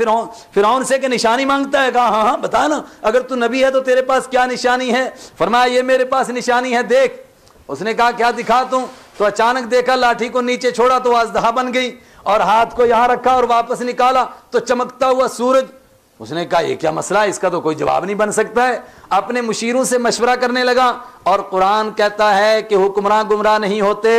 فرعون سے کہ نشانی مانگتا ہے؟ کہا ہاں ہاں بتا نا، اگر تو نبی ہے تو تیرے پاس کیا نشانی ہے؟ فرمایا یہ میرے پاس نشانی ہے، دیکھ۔ اس نے کہا کیا دکھا تم؟ تو اچانک دیکھا لاٹھی کو نیچے چھوڑا تو اژدہا بن گئی، اور ہاتھ کو یہاں رکھا اور واپس نکالا تو چمکتا ہوا سورج۔ اس نے کہا یہ کیا مسئلہ ہے، اس کا تو کوئی جواب نہیں بن سکتا ہے۔ اپنے مشیروں سے مشورہ کرنے لگا، اور قرآن کہتا ہے کہ حکمراں گمراہ نہیں ہوتے،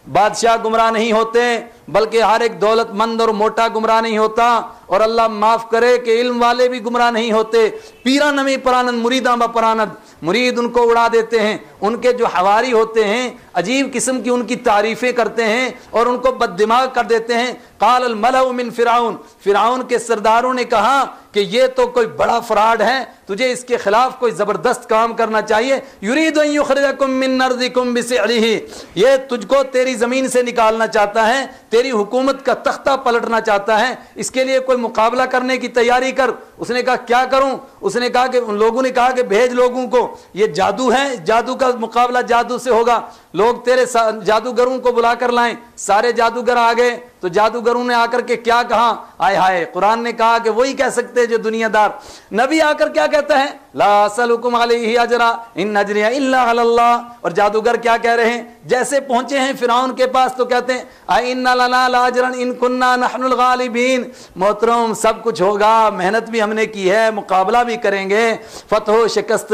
بادشاہ گمراہ نہیں ہوتے، بلکہ ہر ایک دولت مند اور موٹا گمراہ نہیں ہوتا، اور اللہ معاف کرے کہ علم والے بھی گمراہ نہیں ہوتے۔ پیرا نمی پرانند مریداں با پرانند، مرید ان کو اڑا دیتے ہیں، ان کے جو حواری ہوتے ہیں عجیب قسم کی ان کی تعریفیں کرتے ہیں اور ان کو بد دماغ کر دیتے ہیں۔ قال الملأ من فرعون، فرعون کے سرداروں نے کہا کہ یہ تو کوئی بڑا فراڈ ہے، تجھے اس کے خلاف کوئی زبردست کام کرنا چاہیے۔ یرید ان یخرجکم من ارضکم بسحرہ، یہ تجھ کو تیری زمین سے نکالنا چاہتا ہے، تیری حکومت کا تختہ پلٹنا چاہتا ہے، اس کے لیے کوئی مقابلہ کرنے کی تیاری کر۔ اس نے کہا کیا کروں؟ اس نے کہا کہ ان لوگوں نے کہا کہ بھیج لوگوں کو، یہ جادو ہے، جادو کا مقابلہ جادو سے ہوگا، لوگ تیرے جادوگروں کو بلا کر لائیں۔ سارے جادوگر آ گئے تو جادوگروں نے آ کر کے کیا کہا؟ آئے ہائے، قرآن نے کہا کہ وہی کہہ سکتے جو دنیا دار۔ نبی آ کر کیا کہتا ہے؟ لا اسألکم علیہ اجرا ان اجری الا علی اللہ، اور جادوگر کیا کہہ رہے ہیں؟ جیسے پہنچے ہیں فرعون کے پاس تو کہتے ہیں ان لنا لاجرا ان کننا نحن الغالبین، محترم سب کچھ ہوگا، محنت بھی ہم نے کی ہے، مقابلہ بھی کریں گے، فتح و شکست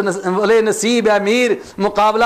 نصیب امیر، مقابلہ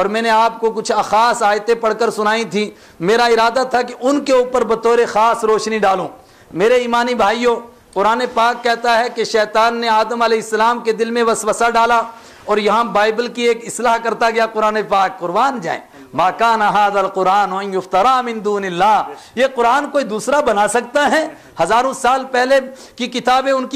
اور میں نے آپ کو کچھ خاص آیتیں پڑھ کر سنائی تھیں. میرا ارادہ تھا کہ ان کے اوپر بطور خاص روشنی ڈالوں. میرے ایمانی بھائیوں، قرآن پاک کہتا ہے کہ شیطان نے آدم علیہ السلام کے دل میں وسوسہ ڈالا، اور یہاں بائبل کی ایک اصلاح کرتا گیا قرآن پاک. قربان جائیں، ما کان ھذا القرآن ان یفترى من دون اللہ. یہ قرآن کوئی دوسرا بنا سکتا ہے؟ ہزاروں سال پہلے کی کتابیں ان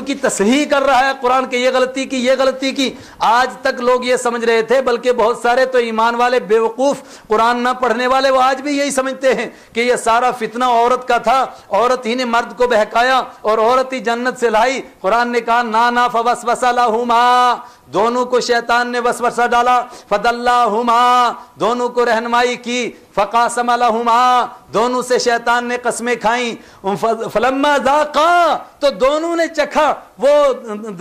کی تصحیح کر رہا ہے قرآن کہ یہ غلطی کی، یہ غلطی کی. آج تک لوگ یہ سمجھ رہے تھے، بلکہ بہت سارے تو ایمان والے بیوقوف قرآن نہ پڑھنے والے وہ آج بھی یہی سمجھتے ہیں کہ یہ سارا فتنہ عورت کا تھا، عورت ہی نے مرد کو بہکایا اور عورت ہی جنت سے لائی. قرآن نے کہا نا فوسوس لہما، دونوں کو شیطان نے وسوسہ ڈالا. فدلاہما، دونوں کو رہنمائی کی. فقاسم لہما، دونوں سے شیطان نے قسمیں کھائیں. فلما ذاقا، تو دونوں نے چکھا وہ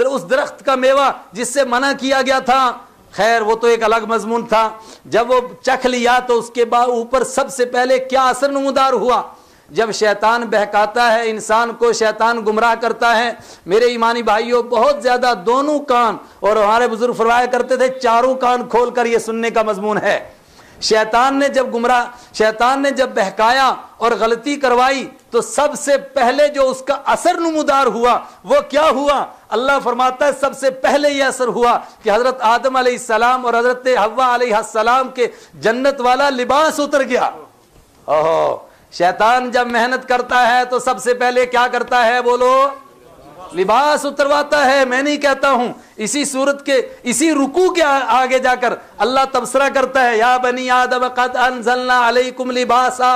اس درخت کا میوہ جس سے منع کیا گیا تھا. خیر وہ تو ایک الگ مضمون تھا. جب وہ چکھ لیا تو اس کے بعد اوپر سب سے پہلے کیا اثر نمودار ہوا؟ جب شیطان بہکاتا ہے انسان کو، شیطان گمراہ کرتا ہے، میرے ایمانی بھائیوں بہت زیادہ دونوں کان، اور ہمارے بزرگ فرمایا کرتے تھے چاروں کان کھول کر یہ سننے کا مضمون ہے. شیطان نے جب بہکایا اور غلطی کروائی تو سب سے پہلے جو اس کا اثر نمودار ہوا وہ کیا ہوا؟ اللہ فرماتا ہے سب سے پہلے یہ اثر ہوا کہ حضرت آدم علیہ السلام اور حضرت حوا علیہ السلام کے جنت والا لباس اتر گیا. شیطان جب محنت کرتا ہے تو سب سے پہلے کیا کرتا ہے؟ بولو، لباس اترواتا ہے. میں نہیں کہتا ہوں، اسی صورت کے اسی رکوع کے آگے جا کر اللہ تبصرہ کرتا ہے یا بنی آدم قد انزلنا علیکم لباسا.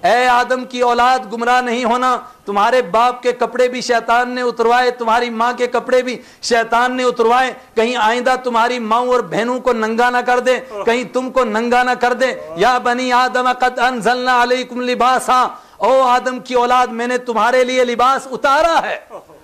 اے آدم کی اولاد، گمراہ نہیں ہونا. تمہارے باپ کے کپڑے بھی شیطان نے اتروائے، تمہاری ماں کے کپڑے بھی شیطان نے اتروائے. کہیں آئندہ تمہاری ماں اور بہنوں کو ننگا نہ کر دے، کہیں تم کو ننگا نہ کر دے. یا بنی آدم قد انزلنا علیکم لباسا، او آدم کی اولاد میں نے تمہارے لیے لباس اتارا ہے.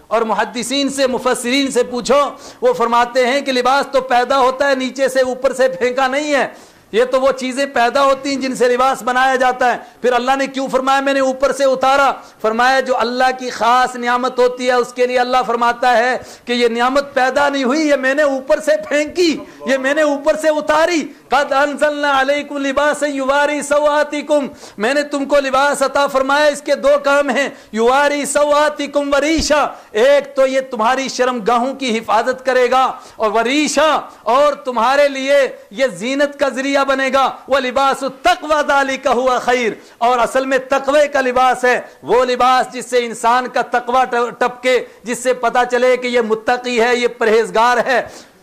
اور محدثین سے، مفسرین سے پوچھو، وہ فرماتے ہیں کہ لباس تو پیدا ہوتا ہے نیچے سے، اوپر سے پھینکا نہیں ہے. یہ تو وہ چیزیں پیدا ہوتی ہیں جن سے لباس بنایا جاتا ہے. پھر اللہ نے کیوں فرمایا میں نے اوپر سے اتارا؟ فرمایا جو اللہ کی خاص نعمت ہوتی ہے اس کے لیے اللہ فرماتا ہے کہ یہ نعمت پیدا نہیں ہوئی، یہ میں نے اوپر سے پھینکی، یہ میں نے اوپر سے اتاری. قد انزلنا علیکم لباسا یواری سوآتکم، میں نے تم کو لباس عطا فرمایا. اس کے دو کام ہیں، یواری سوآتکم وریشا، ایک تو یہ تمہاری شرم گاہوں کی حفاظت کرے گا، اور وریشا، اور تمہارے لیے یہ زینت کا ذریعہ بنے گا. وَلِبَاسُ التَّقْوَى ذَلِكَ هُوَ خَيْرٌ، اور اصل میں تقوی کا لباس ہے وہ لباس جس سے انسان کا تقوی ٹپکے، جس سے پتا چلے کہ یہ متقی ہے، یہ پرہیزگار ہے.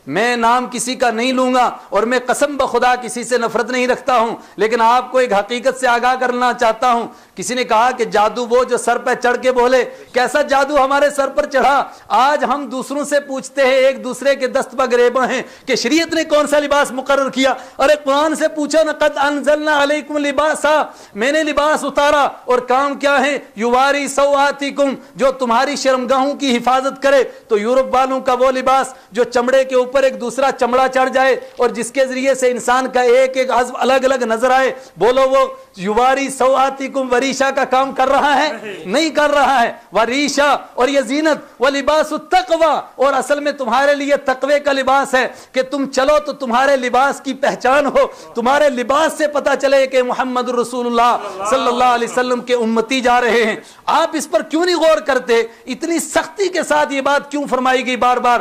میں نام کسی کا نہیں لوں گا اور میں قسم بخدا کسی سے نفرت نہیں رکھتا ہوں، لیکن آپ کو ایک حقیقت سے آگاہ کرنا چاہتا ہوں. کسی نے کہا کہ جادو وہ جو سر پہ چڑھ کے بولے. کیسا جادو ہمارے سر پر چڑھا؟ آج ہم دوسروں سے پوچھتے ہیں، ایک دوسرے کے دست پہ گریباں ہیں کہ شریعت نے کون سا لباس مقرر کیا. ارے قرآن سے پوچھو نا، قد انزلنا علیکم لباسا، میں نے لباس اتارا، اور کام کیا ہے؟ یواری سوآتکم، جو تمہاری شرمگاہوں کی حفاظت کرے. تو یورپ والوں کا وہ لباس جو چمڑے کے اوپر ایک دوسرا چمڑا چڑھ جائے اور جس کے ذریعے سے انسان کا ایک ایک عضو الگ الگ نظر آئے، بولو وہ یواری سوآتکم وریشا کا کام کر رہا ہے؟ نہیں کر رہا ہے. وریشا، اور یہ زینت. ولباس التقوی، اور اصل میں تمہارے لیے تقوی کا لباس ہے کہ تم چلو تو تمہارے لباس کی پہچان ہو، تمہارے لباس سے پتا چلے کہ محمد رسول اللہ صلی اللہ علیہ وسلم کے امتی جا رہے ہیں. آپ اس پر کیوں نہیں غور کرتے؟ اتنی سختی کے ساتھ یہ بات کیوں فرمائی گئی بار بار؟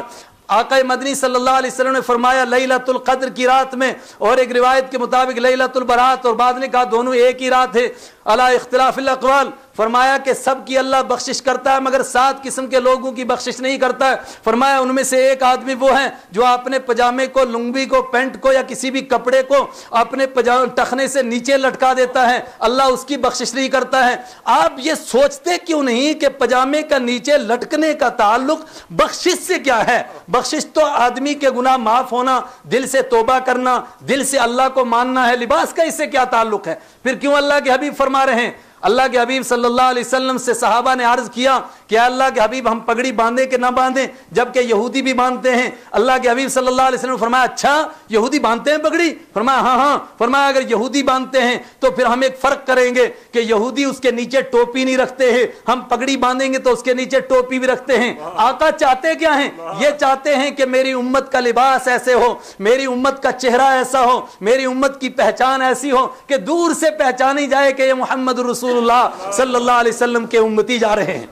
آقا مدنی صلی اللہ علیہ وسلم نے فرمایا لیلۃ القدر کی رات میں، اور ایک روایت کے مطابق لیلۃ البرات، اور بعد نے کہا دونوں ایک ہی رات ہے. علی اختلاف الاقوال، فرمایا کہ سب کی اللہ بخشش کرتا ہے مگر 7 قسم کے لوگوں کی بخشش نہیں کرتا ہے. فرمایا ان میں سے ایک آدمی وہ ہیں جو اپنے پجامے کو، لنگی کو، پینٹ کو یا کسی بھی کپڑے کو اپنے ٹخنے سے نیچے لٹکا دیتا ہے، اللہ اس کی بخشش نہیں کرتا ہے. آپ یہ سوچتے کیوں نہیں کہ پجامے کا نیچے لٹکنے کا تعلق بخشش سے کیا ہے؟ بخشش تو آدمی کے گناہ معاف ہونا، دل سے توبہ کرنا، دل سے اللہ کو ماننا ہے. لباس کا اس سے کیا تعلق ہے؟ پھر کیوں اللہ کے حبیب فرما رہے ہیں؟ اللہ کے حبیب صلی اللہ علیہ وسلم سے صحابہ نے عرض کیا کہ اللہ کے حبیب ہم پگڑی باندھیں کہ نہ باندھیں، جبکہ یہودی بھی باندھتے ہیں۔ اللہ کے حبیب صلی اللہ علیہ وسلم نے فرمایا اچھا یہودی باندھتے ہیں پگڑی؟ فرمایا ہاں۔ فرمایا اگر یہودی باندھتے ہیں تو پھر ہم ایک فرق کریں گے کہ یہودی اس کے نیچے ٹوپی نہیں رکھتے ہیں، ہم پگڑی باندھیں گے تو اس کے نیچے ٹوپی بھی رکھتے ہیں۔ آقا چاہتے کیا ہیں؟ یہ چاہتے ہیں کہ میری امت کا لباس ایسے ہو، میری امت کا چہرہ ایسا ہو، میری امت کی پہچان ایسی ہو کہ دور سے پہچانی جائے کہ یہ محمد رسول اللہ صلی اللہ علیہ وسلم کے امتی جا رہے ہیں۔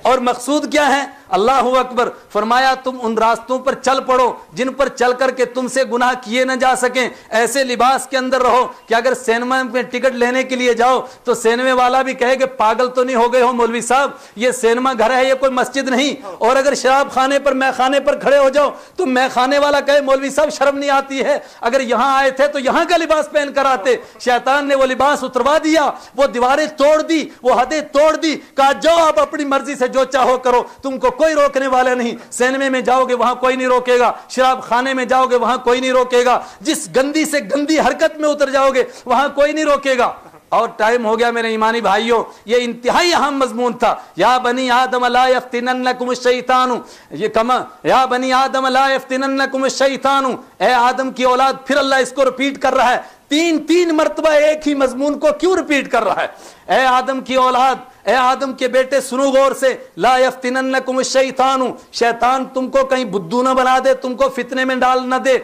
اور مقصود کیا ہے؟ اللہ اکبر۔ فرمایا تم ان راستوں پر چل پڑو جن پر چل کر کے تم سے گناہ کیے نہ جا سکیں، ایسے لباس کے اندر رہو کہ اگر سینما میں ٹکٹ لینے کے لیے جاؤ تو سینما والا بھی کہے کہ پاگل تو نہیں ہو گئے ہو مولوی صاحب، یہ سینما گھر ہے، یہ کوئی مسجد نہیں۔ اور اگر شراب خانے پر مے خانے پر کھڑے ہو جاؤ تو مے خانے والا کہے مولوی صاحب شرم نہیں آتی ہے، اگر یہاں آئے تھے تو یہاں کا لباس پہن کر آتے۔ شیطان نے وہ لباس اتروا دیا، وہ دیواریں توڑ دی، وہ حدیں توڑ دی، کہا جاؤ آپ اپنی مرضی سے جو چاہو کرو، تم کو کوئی روکنے والا نہیں۔ سینما میں جاؤ گے وہاں کوئی نہیں روکے گا، شراب خانے میں جاؤ گے وہاں کوئی نہیں روکے گا، جس گندی سے گندی حرکت میں اتر جاؤ گے وہاں کوئی نہیں روکے گا۔ اور ٹائم ہو گیا میرے ایمانی بھائیوں، یہ انتہائی اہم مضمون تھا۔ یا بنی آدم لا یفتننکم الشیطان، یہ کما یا بنی آدم لا یفتننکم الشیطان، اے آدم کی اولاد، پھر اللہ اس کو ریپیٹ کر رہا ہے، تین مرتبہ ایک ہی مضمون کو کیوں ریپیٹ کر رہا ہے؟ اے آدم کی اولاد، اے آدم کے بیٹے سنو غور سے، لا یفتننکم الشیطان، شیطان تم کو کہیں بدو نہ بنا دے، تم کو فتنے میں ڈال نہ دے،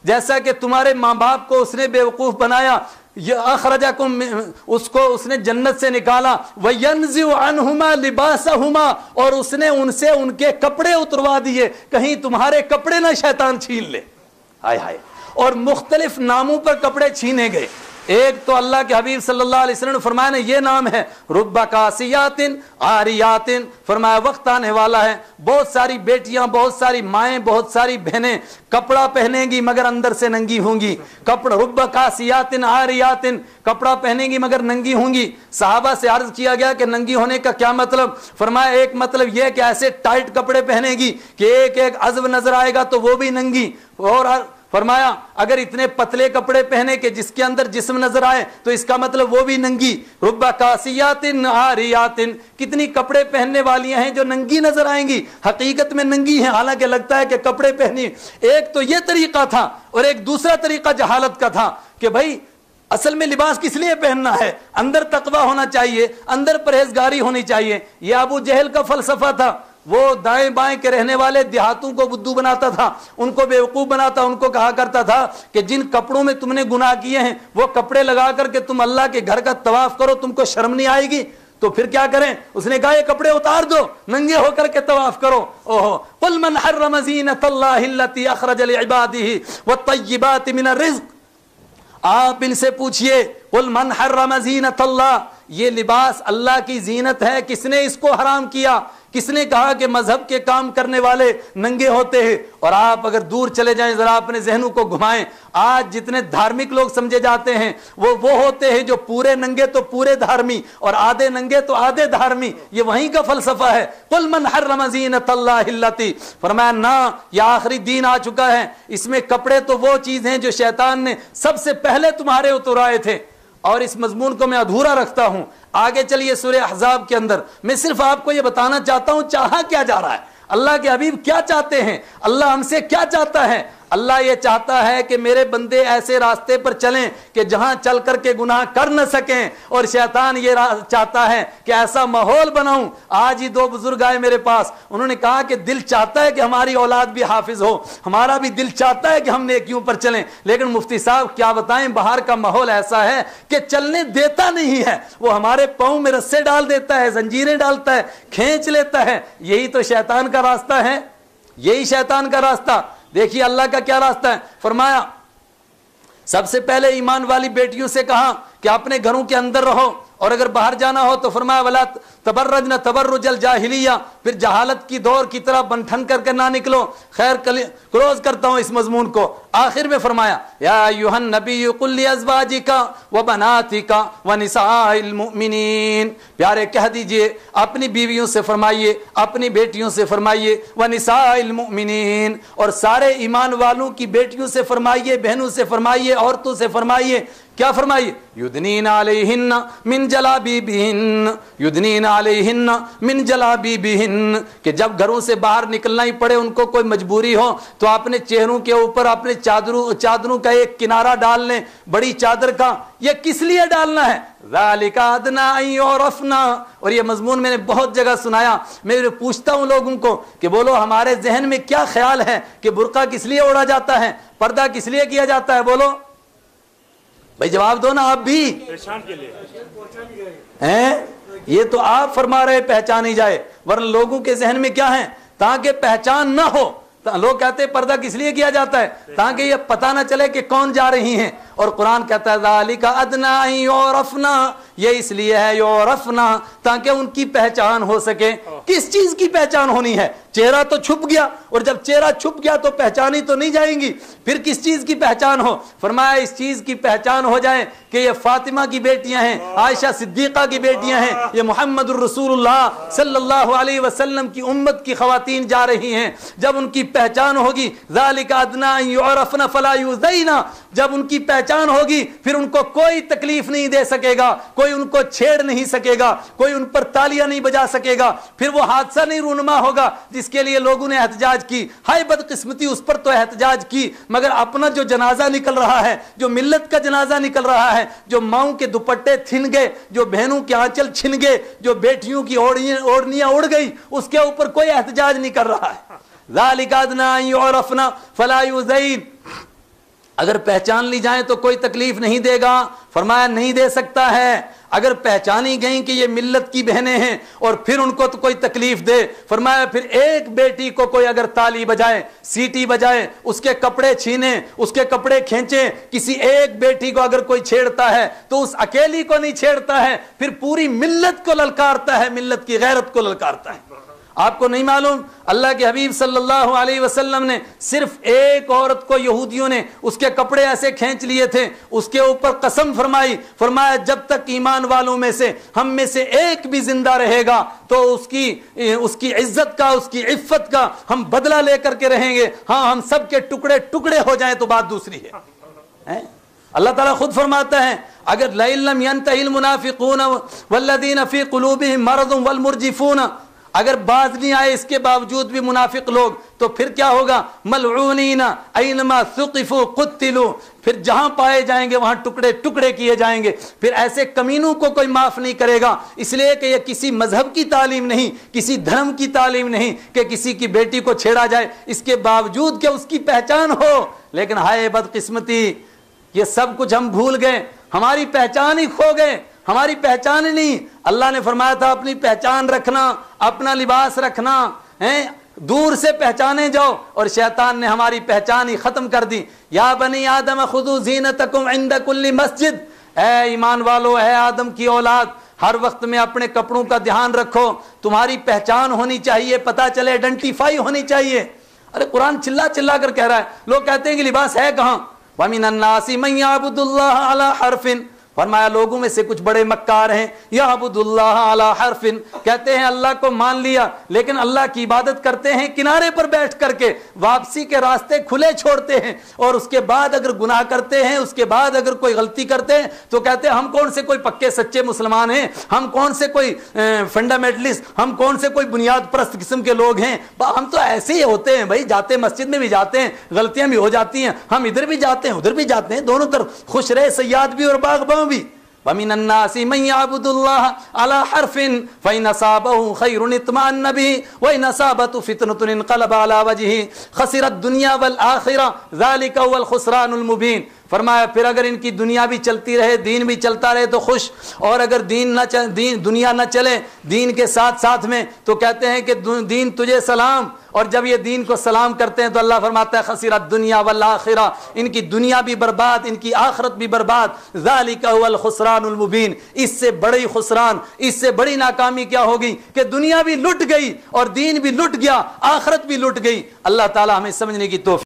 جیسا کہ تمہارے ماں باپ کو اس نے بیوقوف بنایا، یہ اخرجکم، اس کو اس نے جنت سے نکالا، وینزع عنہما لباسہما، اور اس نے ان سے ان کے کپڑے اتروا دیے، کہیں تمہارے کپڑے نہ شیطان چھین لے۔ ہائے ہائے، اور مختلف ناموں پر کپڑے چھینے گئے۔ ایک تو اللہ کے حبیب صلی اللہ علیہ وسلم نے فرمایا نا یہ نام ہے رب کاسیات عاریات، فرمایا وقت آنے والا ہے بہت ساری بیٹیاں، بہت ساری مائیں، بہت ساری بہنیں کپڑا پہنیں گی مگر اندر سے ننگی ہوں گی۔ کپڑا رب کاسیات عاریات، کپڑا پہنیں گی مگر ننگی ہوں گی۔ صحابہ سے عرض کیا گیا کہ ننگی ہونے کا کیا مطلب؟ فرمایا ایک مطلب یہ کہ ایسے ٹائٹ کپڑے پہنے گی کہ ایک ایک عضو نظر آئے گا تو وہ بھی ننگی، اور فرمایا اگر اتنے پتلے کپڑے پہنے کہ جس کے اندر جسم نظر آئے تو اس کا مطلب وہ بھی ننگی۔ رب کاسیات عاریات، کتنی کپڑے پہننے والی ہیں جو ننگی نظر آئیں گی، حقیقت میں ننگی ہیں، حالانکہ لگتا ہے کہ کپڑے پہنی۔ ایک تو یہ طریقہ تھا، اور ایک دوسرا طریقہ جہالت کا تھا کہ بھائی اصل میں لباس کس لیے پہننا ہے؟ اندر تقوی ہونا چاہیے، اندر پرہیزگاری ہونی چاہیے۔ یہ ابو جہل کا فلسفہ تھا، وہ دائیں بائیں کے رہنے والے دیہاتوں کو بدو بناتا تھا، ان کو بیوقوف بناتا، ان کو کہا کرتا تھا کہ جن کپڑوں میں تم نے گناہ کیے ہیں وہ کپڑے لگا کر کے تم اللہ کے گھر کا طواف کرو، تم کو شرم نہیں آئے گی؟ تو پھر کیا کریں؟ اس نے کہا یہ کپڑے اتار دو، ننگے ہو کر کے طواف کرو۔ اوہو، قل من حرم زینۃ اللہ التی اخرج لعبادہ والطیبات من الرزق، آپ ان سے پوچھئے قل من حرم زینۃ اللہ، یہ لباس اللہ کی زینت ہے، کس نے اس کو حرام کیا؟ کس نے کہا کہ مذہب کے کام کرنے والے ننگے ہوتے ہیں؟ اور آپ اگر دور چلے جائیں ذرا اپنے ذہنوں کو گھمائیں، آج جتنے دھارمک لوگ سمجھے جاتے ہیں وہ ہوتے ہیں جو پورے ننگے تو پورے دھارمی اور آدھے ننگے تو آدھے دھارمی، یہ وہیں کا فلسفہ ہے۔ قل من حرم زینۃ اللہ التی، فرمایا نا، یہ آخری دین آ چکا ہے، اس میں کپڑے تو وہ چیز ہیں جو شیطان نے سب سے پہلے تمہارے اترائے تھے۔ اور اس مضمون کو میں ادھورا رکھتا ہوں، آگے چلیے سورہ احزاب کے اندر میں صرف آپ کو یہ بتانا چاہتا ہوں چاہا کیا جا رہا ہے، اللہ کے حبیب کیا چاہتے ہیں، اللہ ہم سے کیا چاہتا ہے۔ اللہ یہ چاہتا ہے کہ میرے بندے ایسے راستے پر چلیں کہ جہاں چل کر کے گناہ کر نہ سکیں، اور شیطان یہ چاہتا ہے کہ ایسا ماحول بناؤں۔ آج ہی دو بزرگ آئے میرے پاس، انہوں نے کہا کہ دل چاہتا ہے کہ ہماری اولاد بھی حافظ ہو، ہمارا بھی دل چاہتا ہے کہ ہم نیکیوں پر چلیں، لیکن مفتی صاحب کیا بتائیں باہر کا ماحول ایسا ہے کہ چلنے دیتا نہیں ہے، وہ ہمارے پاؤں میں رسے ڈال دیتا ہے، زنجیریں ڈالتا ہے، کھینچ لیتا ہے۔ یہی تو شیطان کا راستہ ہے، یہی شیطان کا راستہ۔ دیکھیے اللہ کا کیا راستہ ہے، فرمایا سب سے پہلے ایمان والی بیٹیوں سے کہا کہ اپنے گھروں کے اندر رہو، اور اگر باہر جانا ہو تو فرمایا ولا تبرجن تبرج الجاہلیہ، پھر جہالت کی دور کی طرح بنٹھن کر کے نہ نکلو. خیر کلوز کرتا ہوں اس مضمون کو. آخر میں فرمایا یا ایھا النبی قل لازواجک وبناتک ونساء المؤمنین، پیارے کہہ دیجئے اپنی بیویوں سے فرمائیے، اپنی بیٹیوں سے فرمائیے، ونساء المؤمنین، اور سارے ایمان والوں کی بیٹیوں سے فرمائیے، بہنوں سے فرمائیے، عورتوں سے فرمائیے. کیا فرمائیے؟ یدنین علیہن من جلابیبہن، یدنین علیہن من جلابیبہن، کہ جب گھروں سے باہر نکلنا ہی پڑے، ان کو کوئی مجبوری ہو تو اپنے چہروں کے اوپر اپنے چادروں کا ایک کنارہ ڈال لیں، بڑی چادر کا. یہ کس لیے ڈالنا ہے؟ ذالک ادنی ان یعرفن. اور یہ مضمون میں نے بہت جگہ سنایا. میں پوچھتا ہوں لوگوں کو کہ بولو ہمارے ذہن میں کیا خیال ہے کہ برقع کس لیے اوڑھا جاتا ہے، پردہ کس لیے کیا جاتا ہے؟ بولو بھائی، جواب دو نا آپ بھی. پہچان کے لیے یہ تو آپ فرما رہے پہچانی جائے، ورنہ لوگوں کے ذہن میں کیا ہے؟ تاکہ پہچان نہ ہو. لوگ کہتے ہیں پردہ کس لیے کیا جاتا ہے؟ تاکہ یہ پتہ نہ چلے کہ کون جا رہی ہیں. اور قرآن کہتا ہے ذالک ادنی ان یعرفن، یہ اس لیے ہے یعرفن تاکہ ان کی پہچان ہو سکے. کس چیز کی پہچان ہونی ہے؟ چہرہ تو چھپ گیا، اور جب چہرہ چھپ گیا تو پہچانی تو نہیں جائیں گی. پھر کس چیز کی پہچان ہو؟ فرمایا اس چیز کی پہچان ہو جائے کہ یہ فاطمہ کی بیٹیاں ہیں، عائشہ صدیقہ کی بیٹیاں ہیں، یہ محمد الرسول اللہ صلی اللہ علیہ وسلم کی امت کی خواتین جا رہی ہیں. جب ان کی پہچان ہوگی ذالک ادنی ان یعرفن فلا یؤذین، جب ان کی پہچان ہوگی پھر ان کو کوئی تکلیف نہیں دے سکے گا، کوئی ان کو چھیڑ نہیں سکے گا، کوئی ان پر تالیاں نہیں بجا سکے گا. پھر وہ حادثہ نہیں رونما ہوگا جس کے لیے لوگوں نے احتجاج کی. ہائے بدقسمتی، اس پر تو احتجاج کی، مگر اپنا جو جنازہ نکل رہا ہے، جو ملت کا جنازہ نکل رہا ہے، جو ماؤں کے دوپٹے تھن گئے، جو بہنوں کے آنچل چھن گئے، جو بیٹیوں کی اوڑھنیاں اڑ گئی، اس کے اوپر کوئی احتجاج نہیں کر رہا ہے. ذالک ادنی ان یعرفن فلا یؤذین، اگر پہچان لی جائیں تو کوئی تکلیف نہیں دے گا. فرمایا نہیں دے سکتا ہے. اگر پہچانی گئیں کہ یہ ملت کی بہنیں ہیں اور پھر ان کو تو کوئی تکلیف دے، فرمایا پھر ایک بیٹی کو کوئی اگر تالی بجائے، سیٹی بجائے، اس کے کپڑے چھینے، اس کے کپڑے کھینچے، کسی ایک بیٹی کو اگر کوئی چھیڑتا ہے تو اس اکیلی کو نہیں چھیڑتا ہے، پھر پوری ملت کو للکارتا ہے، ملت کی غیرت کو للکارتا ہے. آپ کو نہیں معلوم اللہ کے حبیب صلی اللہ علیہ وسلم نے صرف ایک عورت کو یہودیوں نے اس کے کپڑے ایسے کھینچ لیے تھے، اس کے اوپر قسم فرمائی، فرمایا جب تک ایمان والوں میں سے ہم میں سے ایک بھی زندہ رہے گا تو اس کی عزت کا، اس کی عفت کا ہم بدلہ لے کر کے رہیں گے. ہاں ہم سب کے ٹکڑے ٹکڑے ہو جائیں تو بات دوسری ہے. اللہ تعالیٰ خود فرماتا ہے اگر لَئِن لَّمْ يَنْتَهِ الْمُنَافِقُونَ وَالَّذِينَ فِي قُلُوبِهِم مَّرَضٌ وَالْمُرْجِفُونَ، اگر باز نہیں آئے اس کے باوجود بھی منافق لوگ، تو پھر کیا ہوگا؟ ملعونین اینما ثقفوا قتلوا، پھر جہاں پائے جائیں گے وہاں ٹکڑے ٹکڑے کیے جائیں گے. پھر ایسے کمینوں کو کوئی معاف نہیں کرے گا، اس لیے کہ یہ کسی مذہب کی تعلیم نہیں، کسی دھرم کی تعلیم نہیں کہ کسی کی بیٹی کو چھیڑا جائے، اس کے باوجود کہ اس کی پہچان ہو. لیکن ہائے بدقسمتی، یہ سب کچھ ہم بھول گئے، ہماری پہچان ہی کھو گئے، ہماری پہچان نہیں. اللہ نے فرمایا تھا اپنی پہچان رکھنا، اپنا لباس رکھنا، دور سے پہچانے جاؤ، اور شیطان نے ہماری پہچان ہی ختم کر دی. یا بنی آدم خذوا زینتکم عند کل مسجد، اے ایمان والو، اے آدم کی اولاد، ہر وقت میں اپنے کپڑوں کا دھیان رکھو. تمہاری پہچان ہونی چاہیے، پتہ چلے، آئیڈینٹیفائی ہونی چاہیے. ارے قرآن چلا چلا کر کہہ رہا ہے، لوگ کہتے ہیں کہ لباس ہے کہاں؟ وَمِنَ النَّاسِ مَن يَعْبُدُ اللَّهَ عَلَى حَرْفٍ، فرمایا لوگوں میں سے کچھ بڑے مکار ہیں، یعبد اللہ علی حرف، کہتے ہیں اللہ کو مان لیا لیکن اللہ کی عبادت کرتے ہیں کنارے پر بیٹھ کر کے، واپسی کے راستے کھلے چھوڑتے ہیں، اور اس کے بعد اگر گناہ کرتے ہیں، اس کے بعد اگر کوئی غلطی کرتے ہیں تو کہتے ہیں ہم کون سے کوئی پکے سچے مسلمان ہیں، ہم کون سے کوئی فنڈامنٹلسٹ، ہم کون سے کوئی بنیاد پرست قسم کے لوگ ہیں، ہم تو ایسے ہی ہوتے ہیں بھائی، جاتے مسجد میں بھی جاتے ہیں، غلطیاں بھی ہو جاتی ہیں، ہم ادھر بھی جاتے ہیں ادھر بھی جاتے ہیں، دونوں طرف خوش رہے صیاد بھی اور باغباں بھی. وَمِنَ النَّاسِ مَن يَعْبُدُ اللَّهَ عَلَى حَرْفٍ فَإِنْ أَصَابَهُ خَيْرٌ اطْمَأَنَّ بِهِ وَإِنْ أَصَابَتْهُ فِتْنَةٌ انقلب على وجهه خسر الدنيا والآخرة ذلك هو الخسران المبين. فرمایا پھر اگر ان کی دنیا بھی چلتی رہے، دین بھی چلتا رہے تو خوش، اور اگر دنیا نہ چلے دین کے ساتھ ساتھ میں تو کہتے ہیں کہ دین تجھے سلام، اور جب یہ دین کو سلام کرتے ہیں تو اللہ فرماتا ہے خسرت دنیا والآخرہ، ان کی دنیا بھی برباد، ان کی آخرت بھی برباد، ذالک هو الخسران المبین۔ اس سے بڑی خسران، اس سے بڑی ناکامی کیا ہوگی کہ دنیا بھی لٹ گئی اور دین بھی لٹ گیا، آخرت بھی لٹ گئی۔ اللہ تعالی ہمیں سمجھنے کی توفیق